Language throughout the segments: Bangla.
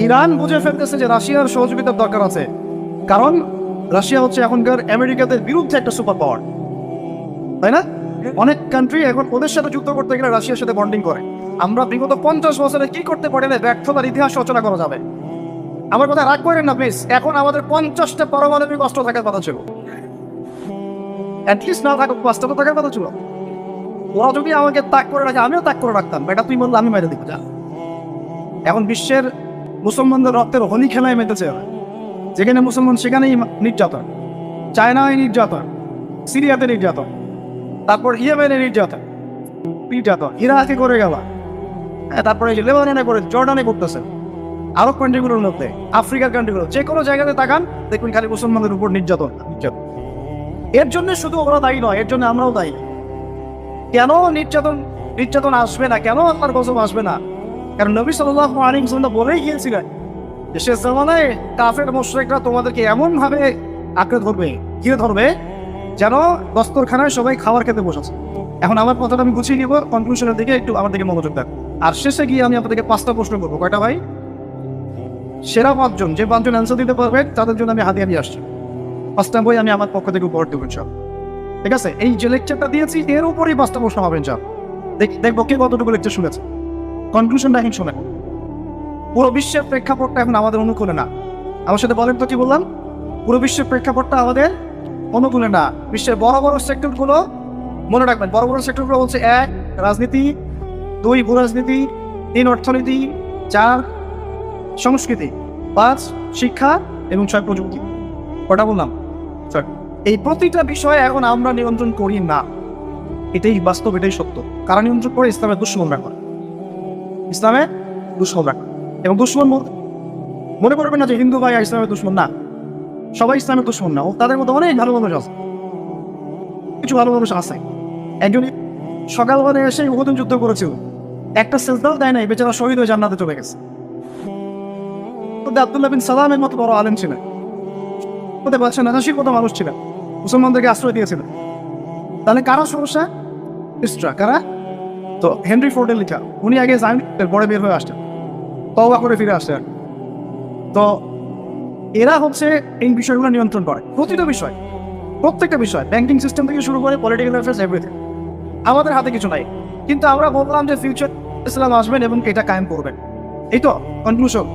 ইরান বুঝে ফেলতেছে যে রাশিয়ার সহযোগিতার দরকার আছে, কারণ রাশিয়া হচ্ছে এখনকার আমেরিকাদের বিরুদ্ধে একটা সুপার পাওয়ার, তাই না? অনেক কান্ট্রি এখন ওদের সাথে যুদ্ধ করতে গেলে রাশিয়ার সাথে বন্ডিং করে। আমরা বিগত 50 বছরে কি করতে পারি না, ব্যর্থতার ইতিহাস রচনা করা যাবে। আমার কথা রাগ করেন না প্লিজ। এখন আমাদের 50টা পারমাণবিক অস্ত্র থাকার কথা ছিল, অ্যাটলিস্ট না থাকুক 5টা তো থাকার কথা ছিল। ওরা যদি আমাকে তাক করে রাখে, আমিও তাক করে রাখতাম। বেটা তুই বললে আমি মেরে দিব যা। এখন বিশ্বের মুসলমানদের রক্তের হোলি খেলায় মেতেছে ওরা। যেখানে মুসলমান সেখানেই নির্যাতন, চায়নায় নির্যাতন, সিরিয়াতে নির্যাতন, তারপর ইয়েমেনে নির্যাতন, ইরাকে করে গেল, তারপরে লেবাননে করে, জর্ডানে করতেছে, আরব কান্ট্রিগুলোর মধ্যে, আফ্রিকার কান্ট্রিগুলো, যে কোনো জায়গাতে তাকান দেখুন খালি মুসলমানদের উপর নির্যাতন। এর জন্য শুধু ওরা দায়ী নয়, এর জন্য আমরাও দায়ী। কেন নির্যাতন আসবে না, কেন আল্লাহর গজব আসবে না? কারণ নবী সাল্লাল্লাহু আলাইহি ওয়াসাল্লাম বলেই গিয়েছিলেন যে শেষ জামানায় কাফের মুশরিকরা তোমাদেরকে এমন ভাবে আঁকড়ে ধরবে, ঘিরে ধরবে, যেন দস্তরখানায় সবাই খাবার খেতে বসেছে। এখন আমার কথাটা আমি গুছিয়ে নিব, কনক্লুশনের দিকে একটু আমার দিকে মনোযোগ দেন। আর শেষে গিয়ে আমি আপনাদেরকে 5টা প্রশ্ন করবো। কয়টা ভাই? সেরা 5জন, যে 5জন অ্যান্সার দিতে পারবে তাদের জন্য আমি হাদিয়া নিয়ে আসছি। 5টা বই আমি আমার পক্ষ থেকে উপহার দেবো সব, ঠিক আছে? এই যে লেকচারটা দিয়েছি এর উপরেই 5টা প্রশ্ন হবে সব। দেখবো কে কতটুকু লেকচার শুনেছে। কনক্লুশনটা এখন শোনেন। পুরো বিশ্বের প্রেক্ষাপটটা এখন আমাদের অনুকূলে না। আমার সাথে বলেন তো কি বললাম? পুরো বিশ্বের প্রেক্ষাপটটা আমাদের অনুকূলে না। বিশ্বের বড় বড় সেক্টরগুলো মনে রাখবেন, বড় বড় সেক্টরগুলো হচ্ছে 1 রাজনীতি, 2 ভূরাজনীতি, 3 অর্থনীতি, 4 সংস্কৃতি, 5 শিক্ষা এবং 6 প্রযুক্তি। কটা বললাম? এই প্রতিটা বিষয়ে এখন আমরা নিয়ন্ত্রণ করি না। এটাই বাস্তব, এটাই সত্য। কারা নিয়ন্ত্রণ করে? ইসলামের দুশ্মনরা করে। ইসলামের দুশ্মনরা। এবং দুশ্মন মনে করবেন না যে হিন্দু ভাই ইসলামের দুশ্মন, না, সবাই ইসলামের দুশ্মন না। ও তাদের মধ্যে অনেক ভালো মানুষ আছে, কিছু ভালো মানুষ আছে। একজন সকালবেলা এসে উহুদের যুদ্ধ করেছিল, একটা সেজদাও দেয় নাই, বেচারা শহীদ হয়ে জান্নাতে চলে গেছে। আব্দুল্লাহ বিন সালামের মতো বড় আলেম ছিলেন, বাদশাহ নাজাশির মতো মানুষ ছিলেন, মুসলমানদেরকে আশ্রয় দিয়েছিলেন। তাহলে কারা সমস্যা? কারা? তো হেনরি ফোর্ডের লেখা, উনি আগে জায়নের পরে বের হয়ে আসতেন, তওবা করে ফিরে আসতেন। তো এরা হচ্ছে এই বিষয়গুলো নিয়ন্ত্রণ করে। প্রতিটা বিষয়, প্রত্যেকটা বিষয়, ব্যাংকিং সিস্টেম থেকে শুরু করে পলিটিক্যাল অ্যাফেয়ার্স, এভরিথিং। আমাদের হাতে কিছু নাই, কিন্তু আমরা বললাম যে ফিউচার ইসলাম আসবেন এবং এটা কায়েম করবেন। এই তো কনক্লুশন।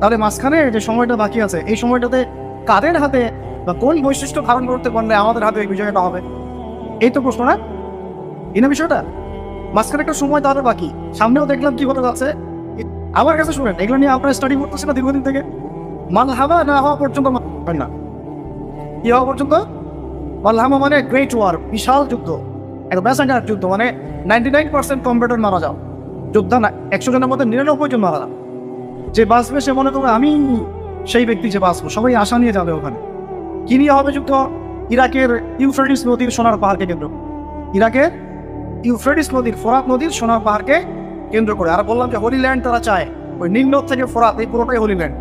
তাহলে মাঝখানে যে সময়টা বাকি আছে, এই সময়টাতে কাদের হাতে বা কোন বৈশিষ্ট্য ধারণ করতে পারলে আমাদের হাতে এই বিষয়টা হবে? এই তো প্রশ্ন, না? এই না বিষয়টা? মাঝখানে একটা সময় তাদের বাকি, সামনেও দেখলাম কি হতে যাচ্ছে। আমার কাছে শুনেন, এগুলো নিয়ে আপনারা স্টাডি করতেছে না দীর্ঘদিন থেকে। মালহামা না হওয়া পর্যন্ত না, কি হওয়া পর্যন্ত? মালহামা মানে গ্রেট ওয়ার, বিশাল যুদ্ধ, একটা ব্যাসাঙ্গার যুদ্ধ, মানে 99% কম্পিউটার মারা যাও। যোদ্ধা না, 100 জনের মধ্যে 99 জন মারা যাও। যে বাঁচবে সে মনে করবে আমি সেই ব্যক্তি যে বাঁচবো। সবাই আশা নিয়ে যাবে ওখানে। কি নিয়ে হবে যুদ্ধ? ইরাকের ইউফ্রেটিস নদীর সোনার পাহাড়কে কেন্দ্র, ইরাকের ইউফ্রেটিস নদীর, ফোরাত নদীর সোনার পাহাড়কে কেন্দ্র করে। আর বললাম যে হোলি ল্যান্ড তারা চায়, ওই নীলনদ থেকে ফোরাত, এই পুরোটাই হোলি ল্যান্ড।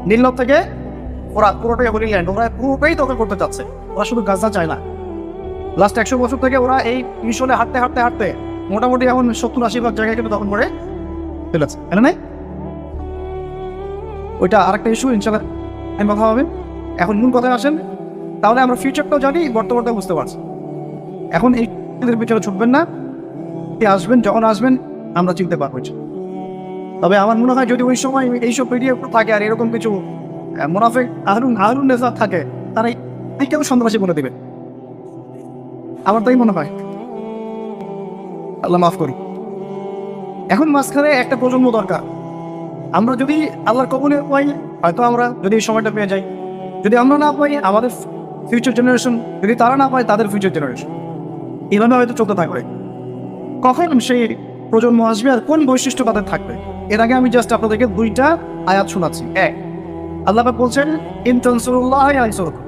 নীলনদ থেকে ফোরাত পুরোটাই হোলি ল্যান্ড, ওরা পুরোটাই দখল করতে চাচ্ছে। ওরা শুধু গাজা চায় না। লাস্ট 100 বছর থেকে ওরা এই মিশনে হাঁটতে হাঁটতে হাঁটতে মোটামুটি এখন 70-80 ভাগ জায়গায় কিন্তু দখল করে ফেলেছে, তাই না? ওইটা আরেকটা ইস্যু, ইনশাআল্লাহ আমি কথা হবে। এখন মূল কথায় আসেন। তাহলে আমরা ফিউচারটাও জানি, বর্তমানটাও বুঝতে পারছি। এখন এই পিছনে ছুটবেন না, আসবেন, যখন আসবেন আমরা চিনতে পারবো। তবে আমার মনে হয় যদি ওই সময় এইসব মিডিয়া থাকে আর এরকম কিছু মুনাফিক আহলুন নেজাত থাকে, তারা কেউ সন্ত্রাসী বলে দিবে। আমার তাই মনে হয়, আল্লাহ মাফ করি। এখন মাঝখানে একটা প্রজন্ম দরকার। আমরা যদি আল্লাহর কবুল পাই, হয়তো আমরা যদি এই সময়টা পেয়ে যাই। যদি আমরা না পাই, আমাদের ফিউচার জেনারেশন, যদি তারা না পায় তাদের ফিউচার জেনারেশন, এভাবে হয়তো চলতে থাকবে। কখন সেই প্রজন্ম আসবে আর কোন বৈশিষ্ট্য তাদের থাকবে? এর আগে আমি জাস্ট আপনাদেরকে 2টা আয়াত শোনাচ্ছি। এক, আল্লাহ পাক বলছেন ইন তানসুরুল্লাহ ইয়ানসুরকুম,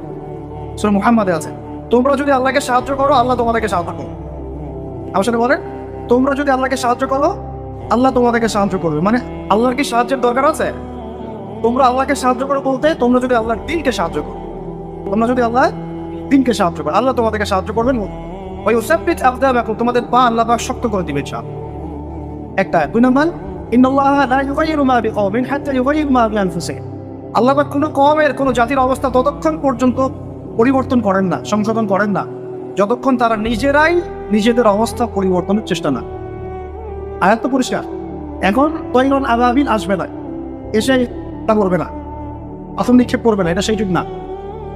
সূরা মুহাম্মাদে আছে, তোমরা যদি আল্লাহকে সাহায্য করো আল্লাহ তোমাদেরকে সাহায্য করবে। আমার সাথে বলেন, তোমরা যদি আল্লাহকে সাহায্য করো আল্লাহ তোমাদেরকে সাহায্য করবে। মানে আল্লাহর কি সাহায্যের দরকার আছে? তোমরা আল্লাহকে সাহায্য করো বলতে তোমরা যদি আল্লাহর দ্বীনকে সাহায্য করো, তোমরা যদি আল্লাহর দ্বীনকে সাহায্য করো, আল্লাহ তোমাদেরকে সাহায্য করবেন। ওই ইউসাব্বিত আকদামাকুম, তোমাদের পা আল্লাহ পাক শক্ত করে দিবে। একটা। 2 নম্বর, ইন্নাল্লাহা লা ইউগাইয়িরু মা বিকওমিন হাত্তা ইউগাইয়িরু মা বিআনফুসিহিম। আল্লাহ পাক কোনো কওমের কোনো জাতির অবস্থা ততক্ষণ পর্যন্ত পরিবর্তন করেন না, সংশোধন করেন না, যতক্ষণ তারা নিজেরাই নিজেদের অবস্থা পরিবর্তনের চেষ্টা না। আয়াত তো পরিষ্কার। এখন তৈরন আবাবিল আসবে না, এসে তা করবে না, আতঙ্ক নিক্ষেপ করবে না, এটা সেই যুগ না।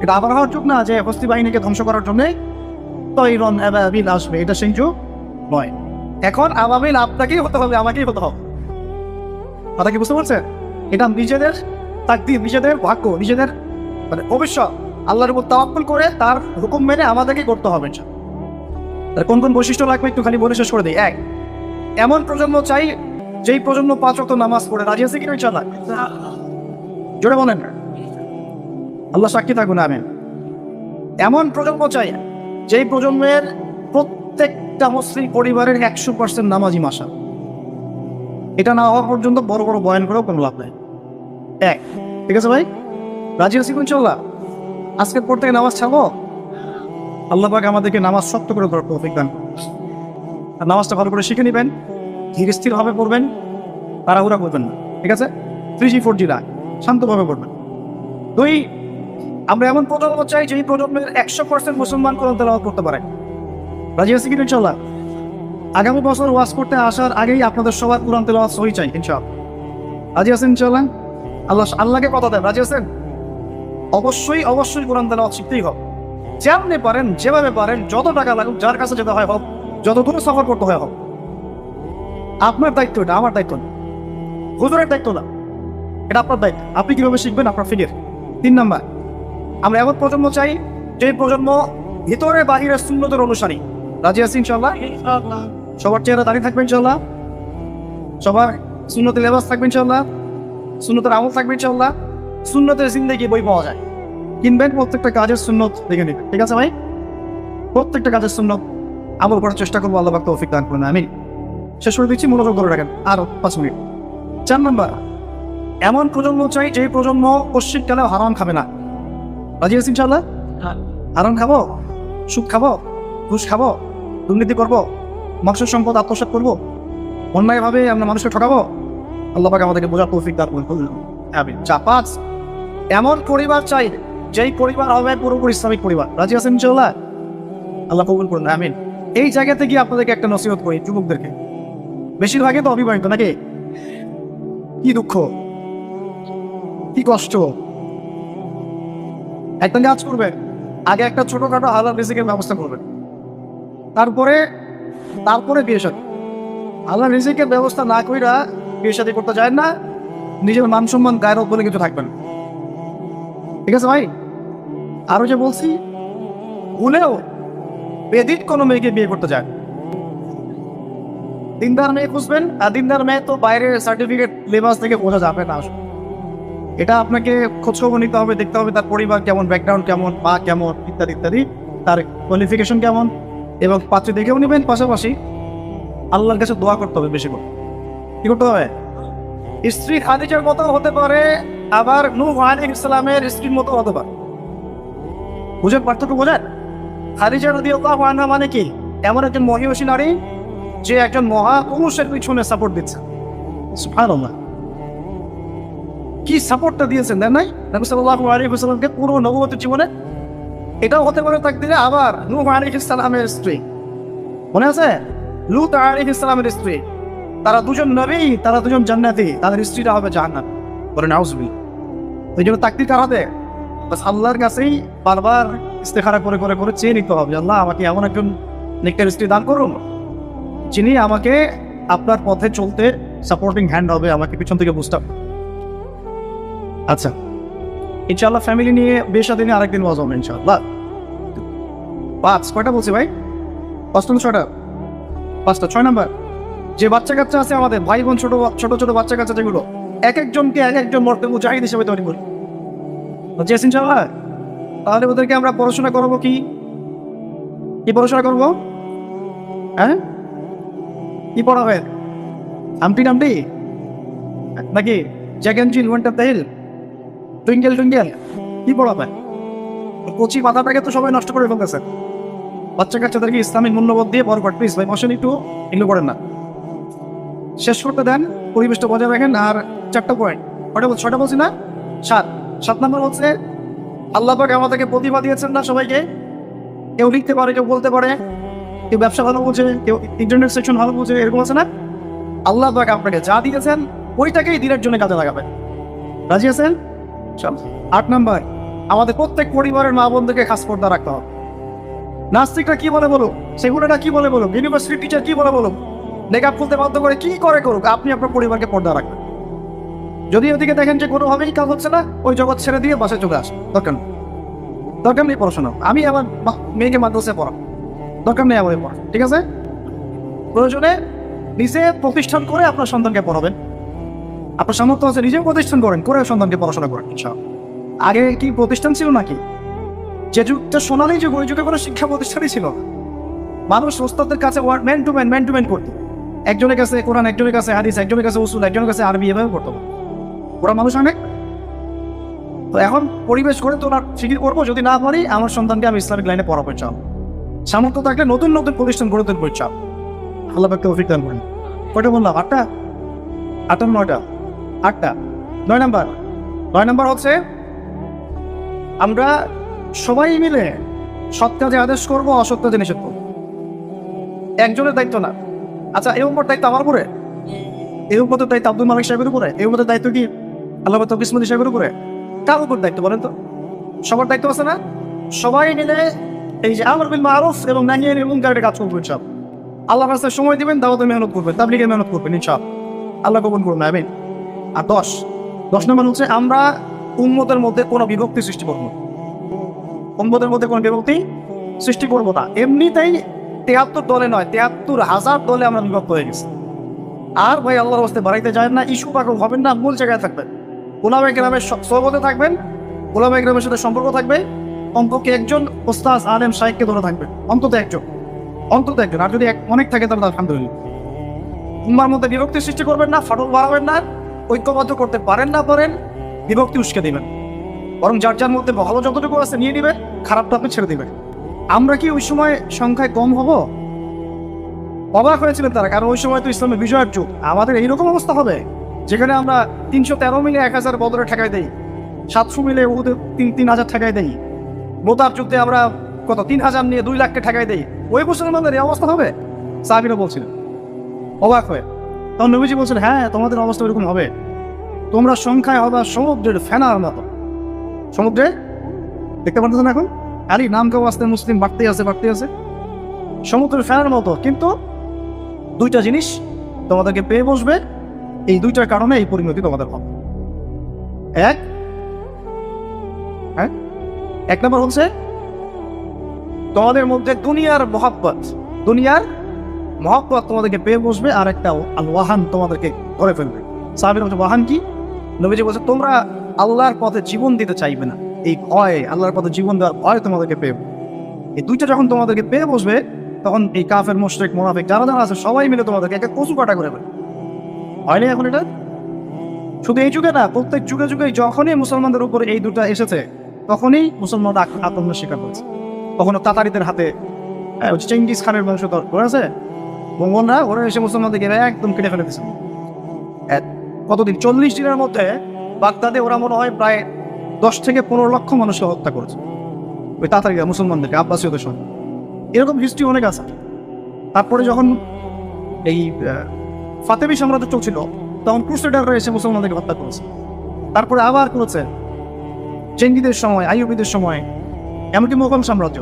এটা আবার হওয়ার যুগ না যে হস্তি বাহিনীকে ধ্বংস করার জন্যে তৈরন আবাবিল আসবে, এটা সেই যুগ নয়। এখন আবাবিল আপনাকেই হতে হবে, আমাকেই হতে হবে। কথা কি বুঝতে পারছেন? এটা নিজেদের তাকদীর, নিজেদের ভাগ্য, নিজেদের মানে ভবিষ্যৎ আল্লাহর উপর তাওয়াক্কুল করে তার হুকুম মেনে আমাদেরকে করতে হবে। তার কোন কোন বৈশিষ্ট্য লাগবে একটু খালি বলে শেষ করে দিই। এক, এমন প্রজন্ম চাই যেই প্রজন্ম 5 ওয়াক্ত নামাজ পড়ে। রাজি আছে কিনা ইনশাআল্লাহ? জোরে বলেন, আল্লাহ সাক্ষী থাকুন, আমিন। এমন প্রজন্ম চাই যেই প্রজন্মের প্রত্যেকটা মুসলিম পরিবারের 100% নামাজি মাসা। এটা না হওয়া পর্যন্ত বড় বড় বয়ান করেও কোনো লাভ নাই। এক, ঠিক আছে ভাই? রাজি আছি ইনশাআল্লাহ? আজকের পর থেকে নামাজ ছাড়বো? আল্লাহ পাক আমাদেরকে নামাজ শক্ত করে ধরার তৌফিক দান করুন। আর নামাজটা ভালো করে শিখে নেবেন, ধীর স্থিরভাবে পড়বেন, তাড়াহুড়া করবেন না, ঠিক আছে? 3G 4G না, শান্তভাবে পড়বেন। 2, আমরা এমন প্রজন্ম চাই যে প্রজন্মের 100% মুসলমান কোরআন তেলাওয়াত করতে পারে। রাজি আছি কি ইনশাআল্লাহ? আগামী বছর ওয়াজ করতে আসার আগেই আপনাদের সবার কোরআন তেলাওয়াত সহি চাই ইনশাআল্লাহ। রাজি আছেন ইনশাআল্লাহ? আল্লাহকে কথা দেন, রাজি আছেন? অবশ্যই কোরআন তেলাওয়াত শিখতেই হবে। যেমনি পারেন, যেভাবে পারেন, যত টাকা লাগুক, যার কাছে যেতে হয় হোক, যত দূরে সফর করতে হয় হোক, আপনার দায়িত্ব এটা, আমার দায়িত্ব না, হুজুরের দায়িত্ব না, এটা আপনার দায়িত্ব। আপনি কিভাবে শিখবেন আপনার ফিকির। 3 নাম্বার, আমরা এমন প্রজন্ম চাই যে প্রজন্ম ভিতরে বাহিরের সুন্নতের অনুসারী। রাজি আছি ইনশাআল্লাহ? সবার চেহারা দাঁড়িয়ে থাকবে ইনশাআল্লাহ, সবার সুন্নতের লেবাস থাকবে ইনশাআল্লাহ, সুন্নতের আমল থাকবে ইনশাআল্লাহ। সুন্নতের জিন্দেগি বই পাওয়া যায়, কিনবেন, প্রত্যেকটা কাজের সুন্নত দেখে নেবেন, ঠিক আছে ভাই? প্রত্যেকটা কাজের সুন্নত আমল করার চেষ্টা করবো, আল্লাহ পাক তৌফিক দান করুন, আমিন। শেষ করে দিচ্ছি, মনোযোগ ধরে রাখেন আর 5 মিনিট। 4 নাম্বার, এমন প্রজন্ম চাই যে প্রজন্ম পশ্চিমকালেও হারাম খাবে না। রাজি আছি ইনশাআল্লাহ? হারাম খাবো, সুদ খাবো, ঘুষ খাবো, দুর্নীতি করবো, মানুষের সম্পদ আত্মসাৎ করবো, অন্যায়ভাবে আমরা মানুষকে ঠকাবো? আল্লাহ পাক আমাদেরকে বোঝার তৌফিক দান করুন, আমিন। 5, এমন পরিবার চাই যেই পরিবার হবে পুরোপুরি ইসলামিক পরিবার। রাজি আছেন ইনশাআল্লাহ? আল্লাহ কবুল করুন, আমিন। এই জায়গা থেকে আপনাদেরকে একটা নসিহত করি যুবকদেরকে, বেশিরভাগই তো অবিবাহিত নাকি? কি দুঃখ, কি কষ্ট। একটা কাজ করবেন, আগে একটা ছোটখাটো হালাল রিজিকের ব্যবস্থা করবেন, তারপরে বিয়ে শাদী। হালাল রিজিকের ব্যবস্থা না কইরা বিয়ে শাদী করতে যায় না, নিজের মান সম্মান গায়রত বলে কিছু থাকবেন, ঠিক আছে ভাই? আরো যে বলছি, ভুলেও বেদিক কোনো মেয়েকে বিয়ে করতে যায়। দিনদার মেয়ে খুঁজবেন, আর দিনদার মেয়ে তো বাইরের সার্টিফিকেট লেবাস থেকে বোঝা যাবে না। এটা আপনাকে খোঁজখবর নিতে হবে, দেখতে হবে তার পরিবার কেমন, ব্যাকগ্রাউন্ড কেমন, মা কেমন, ইত্যাদি ইত্যাদি, তার কোয়ালিফিকেশন কেমন, এবং পাত্রী দেখেও নেবেন। পাশাপাশি আল্লাহর কাছে দোয়া করতে হবে বেশি করে। কি করতে হবে? স্ত্রী খাদিজার মতো হতে পারে, আবার নূহ আলাইহিস সালামের স্ত্রীর মতো হতে পারে। বুঝেন পার্থক্য? বোঝেন? খাদিজা রাদিয়াল্লাহু আনহা মানে কি? এমন একজন মহিয়সী নারী যে একজন মহাপুরুষের পিছনে সাপোর্ট দিচ্ছে। সুবহানাল্লাহ, কি সাপোর্টটা দিয়েছেন দেন নাই নবী সাল্লাল্লাহু আলাইহি ওয়াসাল্লামকে পুরো নবুয়তের জীবনে? এটাও হতে পারে তাকদীরে। আবার নূহ আলাইহিস সালামের স্ত্রী, মনে আছে? লূত আলাইহিস সালামের স্ত্রী, তারা দুজন নবী, তারা দুজন জান্নাতি, তাদের স্ত্রীরা হবে জাহান্নাম। বলেন নাউজুবিল্লাহ। ওই জন্য তাকদীর কার হাতে? বাস আল্লাহর কাছেই বারবার ইস্তেখারা করে করে করে চেয়ে নিতে হবে, আল্লাহ আমাকে এমন একজন নেককার স্ত্রী দান করুন যিনি আমাকে আপনার পথে চলতে সাপোর্টিং হ্যান্ড হবে, আমাকে পিছন থেকে বুঝতে হবে। আচ্ছা, ইনশাআল্লাহ ফ্যামিলি নিয়ে বিয়ে শাদী নিয়ে আরেকদিন ওয়াজ হবে ইনশাআল্লাহ। 5, কয়টা বলছি ভাই? 5টা না 6টা? 5টা। 6 নাম্বার, যে বাচ্চা কাচ্চা আছে আমাদের, ভাই বোন, ছোট ছোট বাচ্চা কাচ্চা যেগুলো, এক একজনকে এক একজন মর্তে মুজাহিদ হিসেবে তৈরি করি। বুঝছি ইনশাআল্লাহ? তাহলে ওদেরকে আমরা পড়াশোনা করবো কি পড়াশোনা করবো? হ্যাঁ, কি পড়াবেন? হামটি নামটি নাকি Jack and Jill, went up the hill, twinkle twinkle, কি পড়াবেন? কচি মাথাটাকে তো সবাই নষ্ট করে ফেলতেছে। বাচ্চা কাচ্চাদেরকে ইসলামিক মূল্যবোধ দিয়ে বড় কর। প্লিজ ভাই বসেন একটু, এগুলো করেন না। শেষ করতে দেন, পরিবেশটা বজায় রাখেন। আর 4টা পয়েন্ট, 6টা বলছি না, 7 নম্বর হচ্ছে আল্লাহ পাক আমাদেরকে প্রতিভা দিয়েছেন না সবাইকে। কেউ লিখতে পারে, কেউ বলতে পারে, কেউ ব্যবসা ভালো বোঝে, কেউ ইন্টারনেট সেকশন ভালো বোঝে, এরকম আছে না? আল্লাহ পাক আপনাকে যা দিয়েছেন ওইটাকেই দিনের জন্য কাজে লাগাবেন। রাজি আছেন? চল। 8 নম্বর, আমাদের প্রত্যেক পরিবারের মা বোনদেরকে খাস পর্দা রাখতে হবে। নাস্তিকরা কি বলে বলুক, সেগুলোটা কি বলে বলুক, ইউনিভার্সিটি টিচার কি বলে বলুক, নেকাব খুলতে বাধ্য করে কি করে করুক, আপনি আপনার পরিবারকে পর্দা রাখবেন। যদি ওদিকে দেখেন যে কোনোভাবেই কাজ হচ্ছে না, ওই জগৎ ছেড়ে দিয়ে বাসায় চলে আসুন। দরকার নেই পড়াশোনা। আমি আমার মেয়েকে মাদ্রাসায় পড়াবো, দরকার নেই আমার পড়া, ঠিক আছে? প্রয়োজনে নিজে প্রতিষ্ঠান করে আপনার সন্তানকে পড়াবেন। আপনার সামর্থ্য আছে, নিজেও প্রতিষ্ঠান করেন, করে সন্তানকে পড়াশোনা করেন। আগে কি প্রতিষ্ঠান ছিল নাকি? যে যুগটা সোনালি যুগ, ওই যুগে কোনো শিক্ষা প্রতিষ্ঠানই ছিল না। মানুষ ওস্তাদের কাছে ম্যান টু ম্যান করতো। একজনের কাছে কোরআন, একজনের কাছে হাদিস, একজনের কাছে উসুল, একজনের কাছে আরবি, এভাবে করতো। ওরা মানুষ অনেক। তো এখন পরিবেশ করে তো ওরা ফিকির করবো, যদি না পারি আমার সন্তানকে আমি ইসলামিক লাইনে পড়াবো। চাও সামর্থ্য থাকলে নতুন প্রতিষ্ঠান গড়ে তুলবো। চাও আল্লাহ পাক তৌফিক দান করেন। কয়টা বললাম? 8টা, 9টা, 8টা। 9 নম্বর হচ্ছে আমরা সবাই মিলে সৎ কাজে আদেশ করবো, অসৎ কাজে নিষেধ করবো। একজনের দায়িত্ব না। আচ্ছা, এই উম্মতের দায়িত্ব আমার উপরে, এই উম্মতের দায়িত্ব আব্দুল মালিক সাহেবের উপরে, এই উম্মতের দায়িত্ব কি আল্লাহ কিসমতি সাহেবের উপরে? কার উপর দায়িত্ব বলেন তো? সবার দায়িত্ব আছে না? সবাই মিলে এই যে আমর বিল মারুফ এবং নাহি আনিল মুনকারের কাজ করবেন। সব আল্লাহর রাস্তায় সময় দিবেন, দাওয়াতের মেহনত করবেন, তাবলীগের মেহনত করবেন, ইনশাআল্লাহ আল্লাহ কবুল করবেন। আমিন। আর 10 নম্বর হচ্ছে আমরা উম্মতের মধ্যে কোনো বিভক্তি সৃষ্টি করবো না। উম্মতের মধ্যে কোনো বিভক্তি সৃষ্টি করবো না। এমনিতেই 73 দলে নয়, 73,000 দলে আমরা বিভক্ত হয়ে গেছি। আর ভাই আল্লাহর রাস্তায় বাড়াইতে যায় না, ইস্যু পাগল হবেন না, মূল জায়গায় থাকবেন। ওলামায়ে কেরামের সহবতে থাকবেন, ওলামায়ে কেরামের সাথে সম্পর্ক থাকবে। অন্তত একজন ওস্তাদ আলেম শাইখকে ধরে থাকবেন, অন্তত একজন। আর যদি অনেক থাকে তাহলে আলহামদুলিল্লাহ। উম্মার মধ্যে বিভক্তি সৃষ্টি করবেন না, ফাটল বাড়াবেন না, ঐক্যবদ্ধ করতে পারেন না পারেন, বিভক্তি উস্কে দিবেন। বরং যার যার মধ্যে ভালো যতটুকু আছে নিয়ে নিবে, খারাপটা আপনি ছেড়ে দিবেন। আমরা কি ওই সময় সংখ্যায় কম হব? অবাক হয়েছিলেন তারা, কারণ ওই সময় তো ইসলামের বিজয়ের যুগ। আমাদের এইরকম অবস্থা হবে যেখানে আমরা 313 মিলে 1000 বদরে ঠেকাই দেই, 700 মিলে 3000 ঠেকাই দেই, মোতার যুদ্ধে আমরা কত 3000 নিয়ে 2 লাখকে ঠেকাই দেই। ওই মুসলমানদের এই অবস্থা হবে? সাহাবীরা বলছিলেন অবাক হয়ে। তখন নবীজি বলছেন, হ্যাঁ তোমাদের অবস্থা এরকম হবে। তোমরা সংখ্যায় হবে সমুদ্রের ফেনার মতো। সমুদ্রে দেখতে পারতেছেন এখন আরে নাম কেউ আসতে মুসলিম বাড়তেই আছে। সমুদ্রের ফেনার মতো। কিন্তু 2টা জিনিস তোমাদেরকে পেয়ে বসবে, এই 2টার কারণে এই পরিণতি তোমাদের হবে। এক নম্বর হচ্ছে তোমাদের মধ্যে দুনিয়ার মহব্বত তোমাদেরকে পেয়ে বসবে। আর একটা আল ওয়াহান, তোমাদেরকে ধরে ফেলবে। সাহাবীরা বলছে ওয়াহান কি? নবীজি বলছে তোমরা আল্লাহর পথে জীবন দিতে চাইবে না, এই ভয়, আল্লাহর পথে জীবন দেওয়ার ভয় তোমাদেরকে পেয়ে। এই 2টা যখন তোমাদেরকে পেয়ে বসবে, তখন এই কাফের, মুশরিক, মুনাফিক যারা আছে সবাই মিলে তোমাদেরকে একটা কচু কাটা করে ফেলবে। হয়নি এখন এটা? শুধু এই যুগে না, প্রত্যেক যুগে যখনই মুসলমানদের উপরে এই 2টা এসেছে, তখনই মুসলমানরা আতঙ্কের শিকার করেছে। কখনো তাতারিদের হাতে, চেঙ্গিস খানের বংশধর ওরা আছে মঙ্গলরা, ওরা এসে মুসলমানদেরকে একদম কেটে ফেলে দিয়েছে। কতদিন? 40 দিনের মধ্যে বাগদাদে ওরা মনে হয় প্রায় 10 থেকে 15 লক্ষ মানুষকে হত্যা করেছে, ওই তাতারিরা মুসলমানদেরকে, আব্বাসীয়দের সঙ্গে। এরকম হিস্ট্রি অনেক আছে। তারপরে যখন এই ফাতেমি সাম্রাজ্য চলছিল, তখন ক্রুসেডাররা এসে মুসলমানদেরকে হত্যা করেছে। তারপরে আবার করেছে চেঙ্গিদের সময়, আইয়ুবীদের সময়, এমনকি মোগল সাম্রাজ্য।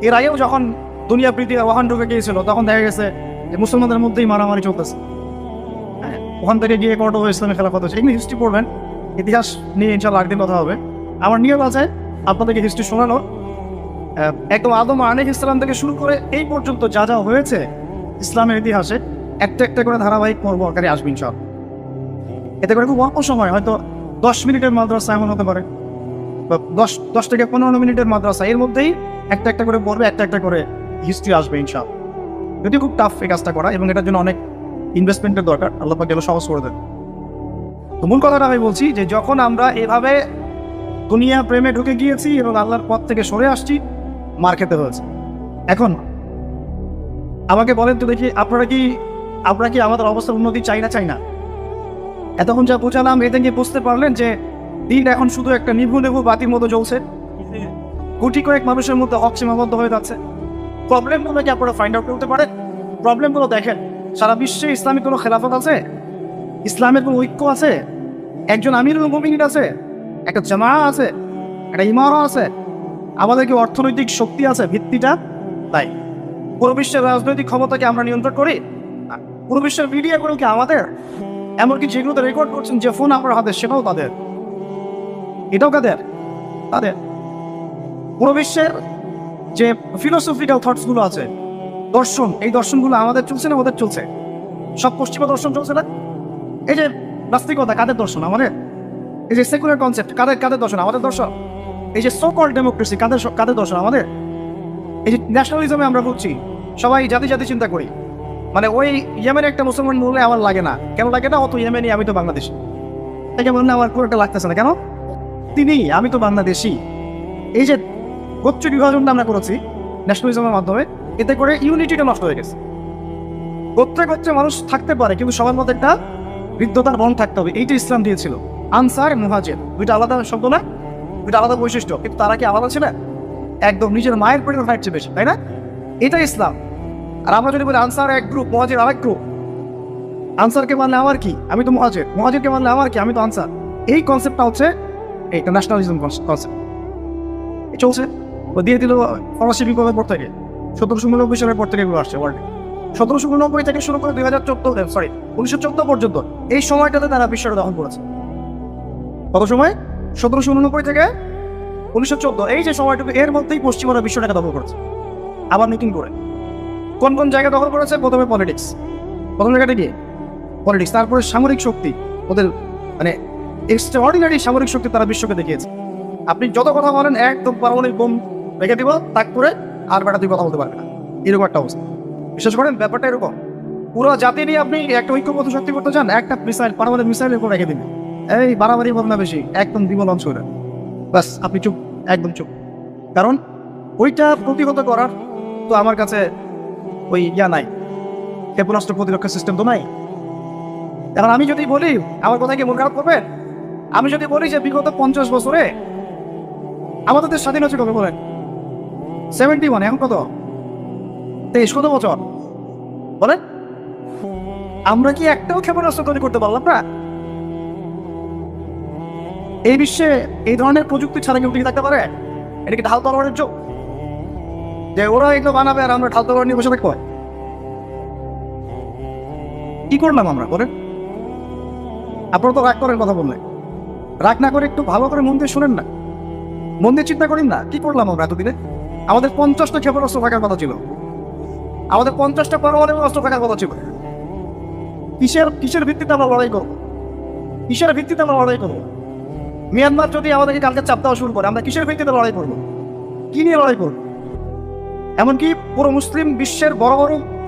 এর আগেও যখন দুনিয়া প্রীতি ওয়াহান ঢুকে গিয়েছিল, তখন দেখা গেছে যে মুসলমানদের মধ্যেই মারামারি চলতেছে। ওখান থেকে গিয়ে কর্ডোবা ইসলামী খেলাফত হয়েছে। এগুলো হিস্ট্রি পড়বেন, ইতিহাস নিয়ে ইনশাআল্লাহ একদিন কথা হবে। আমার নিয়ম আছে আপনাদেরকে হিস্ট্রি শোনানোর। একদম আদম আলাইহিস ইসলাম থেকে শুরু করে এই পর্যন্ত যা যা হয়েছে ইসলামের ইতিহাসে, একটা করে ধারাবাহিক পর্ব আকারে আসবে ইনশাআল্লাহ। এতে করে খুব অল্প সময়, হয়তো 10 মিনিটের মাদ্রাসা এমন হতে পারে, বা 10 থেকে 15 মিনিটের মাদ্রাসা, এর মধ্যেই একটা করে পড়বে, একটা করে হিস্ট্রি আসবে ইনশাআল্লাহ। যদি খুব টাফ এই কাজটা করা, এবং এটার জন্য অনেক ইনভেস্টমেন্টের দরকার, আল্লাহ পাক যেন সহজ করে দেন। তো মূল কথাটা আমি বলছি যে যখন আমরা এভাবে দুনিয়া প্রেমে ঢুকে গিয়েছি এবং আল্লাহর পথ থেকে সরে আসছি, মার খেতে হয়েছে। এখন আমাকে বলেন তো দেখি, আপনারা কি আমরা কি আমাদের অবস্থার উন্নতি চাই না? এতক্ষণ যা বোঝালাম এতে গিয়ে বুঝতে পারলেন যে দিন এখন শুধু একটা নিভু নিভু বাতির মতো জ্বলছে, গুটি কয়েক মানুষের মধ্যে হক সীমাবদ্ধ হয়ে যাচ্ছে। প্রবলেমগুলো কি আপনারা ফাইন্ড আউট করতে পারেন? প্রবলেমগুলো দেখেন, সারা বিশ্বে ইসলামিক কোনো খেলাফত আছে? ইসলামের কোনো ঐক্য আছে? একজন আমিরুল মুমিনিন আছে? একটা জামা আছে? একটা ইমারা আছে? আমাদের কি অর্থনৈতিক শক্তি আছে? ভিত্তিটা তাই। পুরো বিশ্বের রাজনৈতিক ক্ষমতাকে আমরা নিয়ন্ত্রণ করি? পুরো বিশ্বের মিডিয়াগুলো কি আমাদের? এমনকি যেগুলোতে রেকর্ড করছেন যে ফোন আপনার হাতে, সেটাও তাদের। এটাও কাদের? তাদের। পুরো বিশ্বের যে ফিলোসফিক্যাল থটসগুলো আছে, দর্শন, এই দর্শনগুলো আমাদের চলছে না ওদের চলছে? সব পশ্চিমা দর্শন চলছে না? এই যে নাস্তিকতা কাদের দর্শন? আমাদের। এই যে সেকুলার কনসেপ্ট কাদের দর্শন? আমাদের দর্শন। এই যে সো কল্ড ডেমোক্রেসি কাদের দর্শন? আমাদের। এই যে ন্যাশনালিজমে আমরা বলছি সবাই জাতি চিন্তা করি, মানে ওই ইয়েমেনে একটা মুসলমান বললে আমার লাগে না। কেন লাগে না? অত ইয়েমেনি, আমি তো বাংলাদেশি। তাকে বললে আমার খুব একটা লাগতেছে না। কেন? আমি তো বাংলাদেশি। এই যে গোত্র বিভাজনটা আমরা করেছি ন্যাশনালিজমের মাধ্যমে, এতে করে ইউনিটিটা নষ্ট হয়ে গেছে। গোত্রে মানুষ থাকতে পারে, কিন্তু সবার মধ্যে একটা হৃদ্যতার বন্ধ থাকতে হবে। এইটা ইসলাম দিয়েছিল। আনসার, মুহাজির, দুইটা আলাদা শব্দ না? দুইটা আলাদা বৈশিষ্ট্য, কিন্তু তারা কি আলাদা ছিল? একদম নিজের মায়ের পেটের ভাইয়ের চেয়ে বেশি, তাই না? এটা ইসলাম। আর আমরা যদি বলি আনসার এক গ্রুপ, মুহাজির আরেক গ্রুপ, আনসারকে মানলে আমার কি? আমি তো মুহাজিরকে মানলে আমার কি? আমি তো আনসার। এই কনসেপ্টটা হচ্ছে এইটা ন্যাশনালিজম কনসেপ্ট। চলছে ও দিয়ে দিল ফরাসি বিপ্লবের পর থেকে, 1799 সালের পর থেকে এগুলো আসছে ওয়ার্ল্ডে। 1799 থেকে শুরু করে 1914 পর্যন্ত এই সময়টাতে তারা বিশ্বটা দখল করেছে। কত সময়? 1799 থেকে 1914, এই যে সময়টুকু, এর মধ্যেই পশ্চিমারা বিশ্বটাকে দখল করেছে। আবার নতুন করে কোন জায়গা দখল করেছে? প্রথমে পলিটিক্স, প্রথম জায়গাটা গিয়ে পলিটিক্স, তারপরে সামরিক শক্তি। ওদের মানে এক্সট্রাঅর্ডিনারি সামরিক শক্তি তারা বিশ্বকে দেখিয়েছে। আপনি যত কথা বলেন, একদম পারমাণবিক বোম রেখে দিব তাক করে, আর বেটা তুই কথা বলতে পারবে না, এরকম একটা অবস্থা। বিশ্বাস করেন ব্যাপারটা এরকম। পুরো জাতি নিয়ে আপনি একটা ঐক্যবদ্ধ শক্তি করতে চান, একটা মিসাইল, পারমাণবিক মিসাইলের উপর রেখে দিবেন, এই বাড়াবাড়ি বল না বেশি, একদম দিব লঞ্চ করে, বাস আপনি চুপ, একদম চুপ। কারণ ওইটা প্রতিহত করার তো আমার কাছে ওই নাই, ক্ষেপণাস্ত্র প্রতিরক্ষা সিস্টেম তো নাই। এখন আমি যদি বলি, আমার কথা কি মন খারাপ করবেন? আমি যদি বলি যে বিগত 50 বছরে আমাদের দেশ স্বাধীন হচ্ছে কবে বলেন? 71, এখন কত? 23, কত বছর বলেন? আমরা কি একটাও ক্ষেপণাস্ত্র তৈরি করতে পারলাম না? এই বিশ্বে এই ধরনের প্রযুক্তি ছাড়া কেউ টিকে থাকতে পারে? এটা কি ঢাল তলোয়ারের যুগ যে ওরা এগুলো বানাবে আর আমরা ঢাল তলোয়ার নিয়ে বসে থাকবো? কি করলাম আমরা? বলেন। আপনারা তো রাগ করেন কথা বললে, রাগ না করে একটু ভালো করে মন দিয়ে শুনেন না, মন দিয়ে চিন্তা করেন না। কি করলাম আমরা এতদিনে? আমাদের 50টা ক্ষেপণাস্ত্র থাকার কথা ছিল, আমাদের 50টা পারমাণবিক অস্ত্র থাকার কথা ছিল। কিসের ভিত্তিতে আমরা লড়াই করবো? কিসের ভিত্তিতে আমরা লড়াই করবো? মিয়ানমার যদি আমাদেরকে কালকে চাপ দেওয়া শুরু করে, আমরা কিসের ভিত্তিতে লড়াই করবো? কি নিয়ে লড়াই করবো? এমনকি পুরো মুসলিম বিশ্বের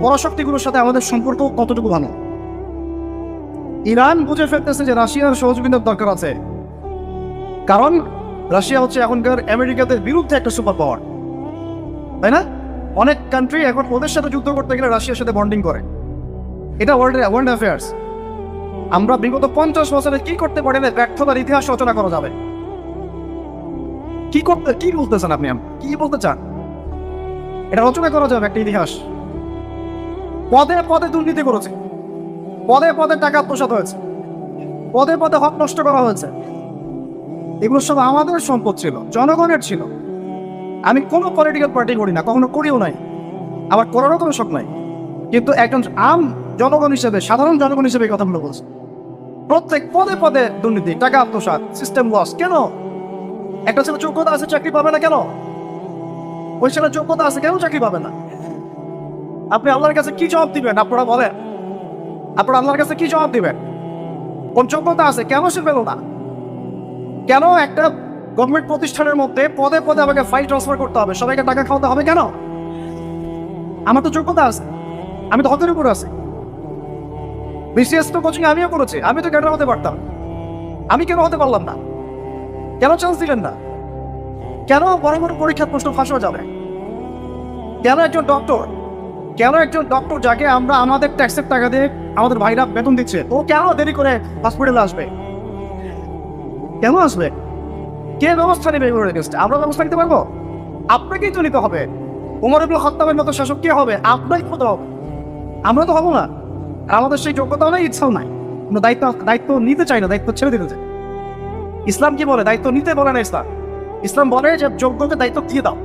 বড় শক্তিগুলোর সাথে আমাদের সম্পর্ক কতটুকু ভালো? ইরান বুঝে ফেলতেছে যে রাশিয়ার সহযোগিতার দরকার আছে, কারণ রাশিয়া হচ্ছে এখনকার আমেরিকাদের বিরুদ্ধে একটা সুপার পাওয়ার, তাই না? অনেক কান্ট্রি এখন ওদের সাথে যুদ্ধ করতে গেলে রাশিয়ার সাথে বন্ডিং করে। এটা ওয়ার্ল্ড অ্যাফেয়ার্স। আমরা বিগত 50 বছরে কি করতে পারি না, ব্যর্থতার ইতিহাস রচনা করা যাবে। কি বলতেছেন আপনি? কি বলতে চান? এটা রচনা করা যাবে একটা ইতিহাস। পদে পদে দুর্নীতি করেছে, পদে পদে টাকা আত্মসাৎ হয়েছে, পদে পদে হক নষ্ট করা হয়েছে। এগুলো সব আমাদের সম্পদ ছিল, জনগণের ছিল। আমি কোনো পলিটিক্যাল পার্টি করি না, কখনো করিও নাই, আবার করারও কোনো শখ নাই। কিন্তু একজন জনগণ হিসেবে, সাধারণ জনগণ হিসেবে এই কথাগুলো বলছে। প্রত্যেক পদে পদে দুর্নীতি, টাকা আত্মসাৎ, সিস্টেম লস। কেন? একটা ছেলে যোগ্যতা আছে, চাকরি পাবে না কেন? ওই ছেলের যোগ্যতা আছে, কেন চাকরি পাবে না? আপনি আল্লাহর কাছে কি জবাব দিবেন? আপনারা বলেন, আপনারা আল্লাহর কাছে কি জবাব দিবেন? কোন যোগ্যতা আছে, কেন সে পেল না? কেন একটা গভর্নমেন্ট প্রতিষ্ঠানের মধ্যে পদে পদে আমাকে ফাইল ট্রান্সফার করতে হবে, সবাইকে টাকা খাওয়াতে হবে? কেন? আমার তো যোগ্যতা আছে, আমি তো হতের উপর আছি। বিসিএস তো কোচিং আমিও করেছি, আমি তো ক্যাডার হতে পারতাম, আমি কেন হতে পারলাম না? কেন চান্স দিলেন না? কেন বড় বড় পরীক্ষার প্রশ্ন ফাঁস হয়ে যাবে? কেন একজন ডক্টর কেন একজন ডক্টর যাকে আমরা আমাদের ট্যাক্সের টাকা দিয়ে আমাদের ভাইরা বেতন দিচ্ছে, ও কেন দেরি করে হসপিটালে আসবে? কেন আসবে? কে ব্যবস্থা নেবে এগুলোর এগেইনস্টে? আমরা ব্যবস্থা নিতে পারবো? আপনাকেই তো নিতে হবে। ওমর ইবনে খাত্তাবের মতো শাসক কে হবে? আপনাই হতে হবে, আমরা তো হবো না। আর আমাদের সেই যোগ্যতাও নাই, ইচ্ছাও নাই। আমরা দায়িত্ব নিতে চাই না, দায়িত্ব ছেড়ে দিতে চাই। ইসলাম কি বলে? দায়িত্ব নিতে বলে না ইসলাম। ইসলাম বলে যে যোগ্যকে দায়িত্ব দিয়ে দাও।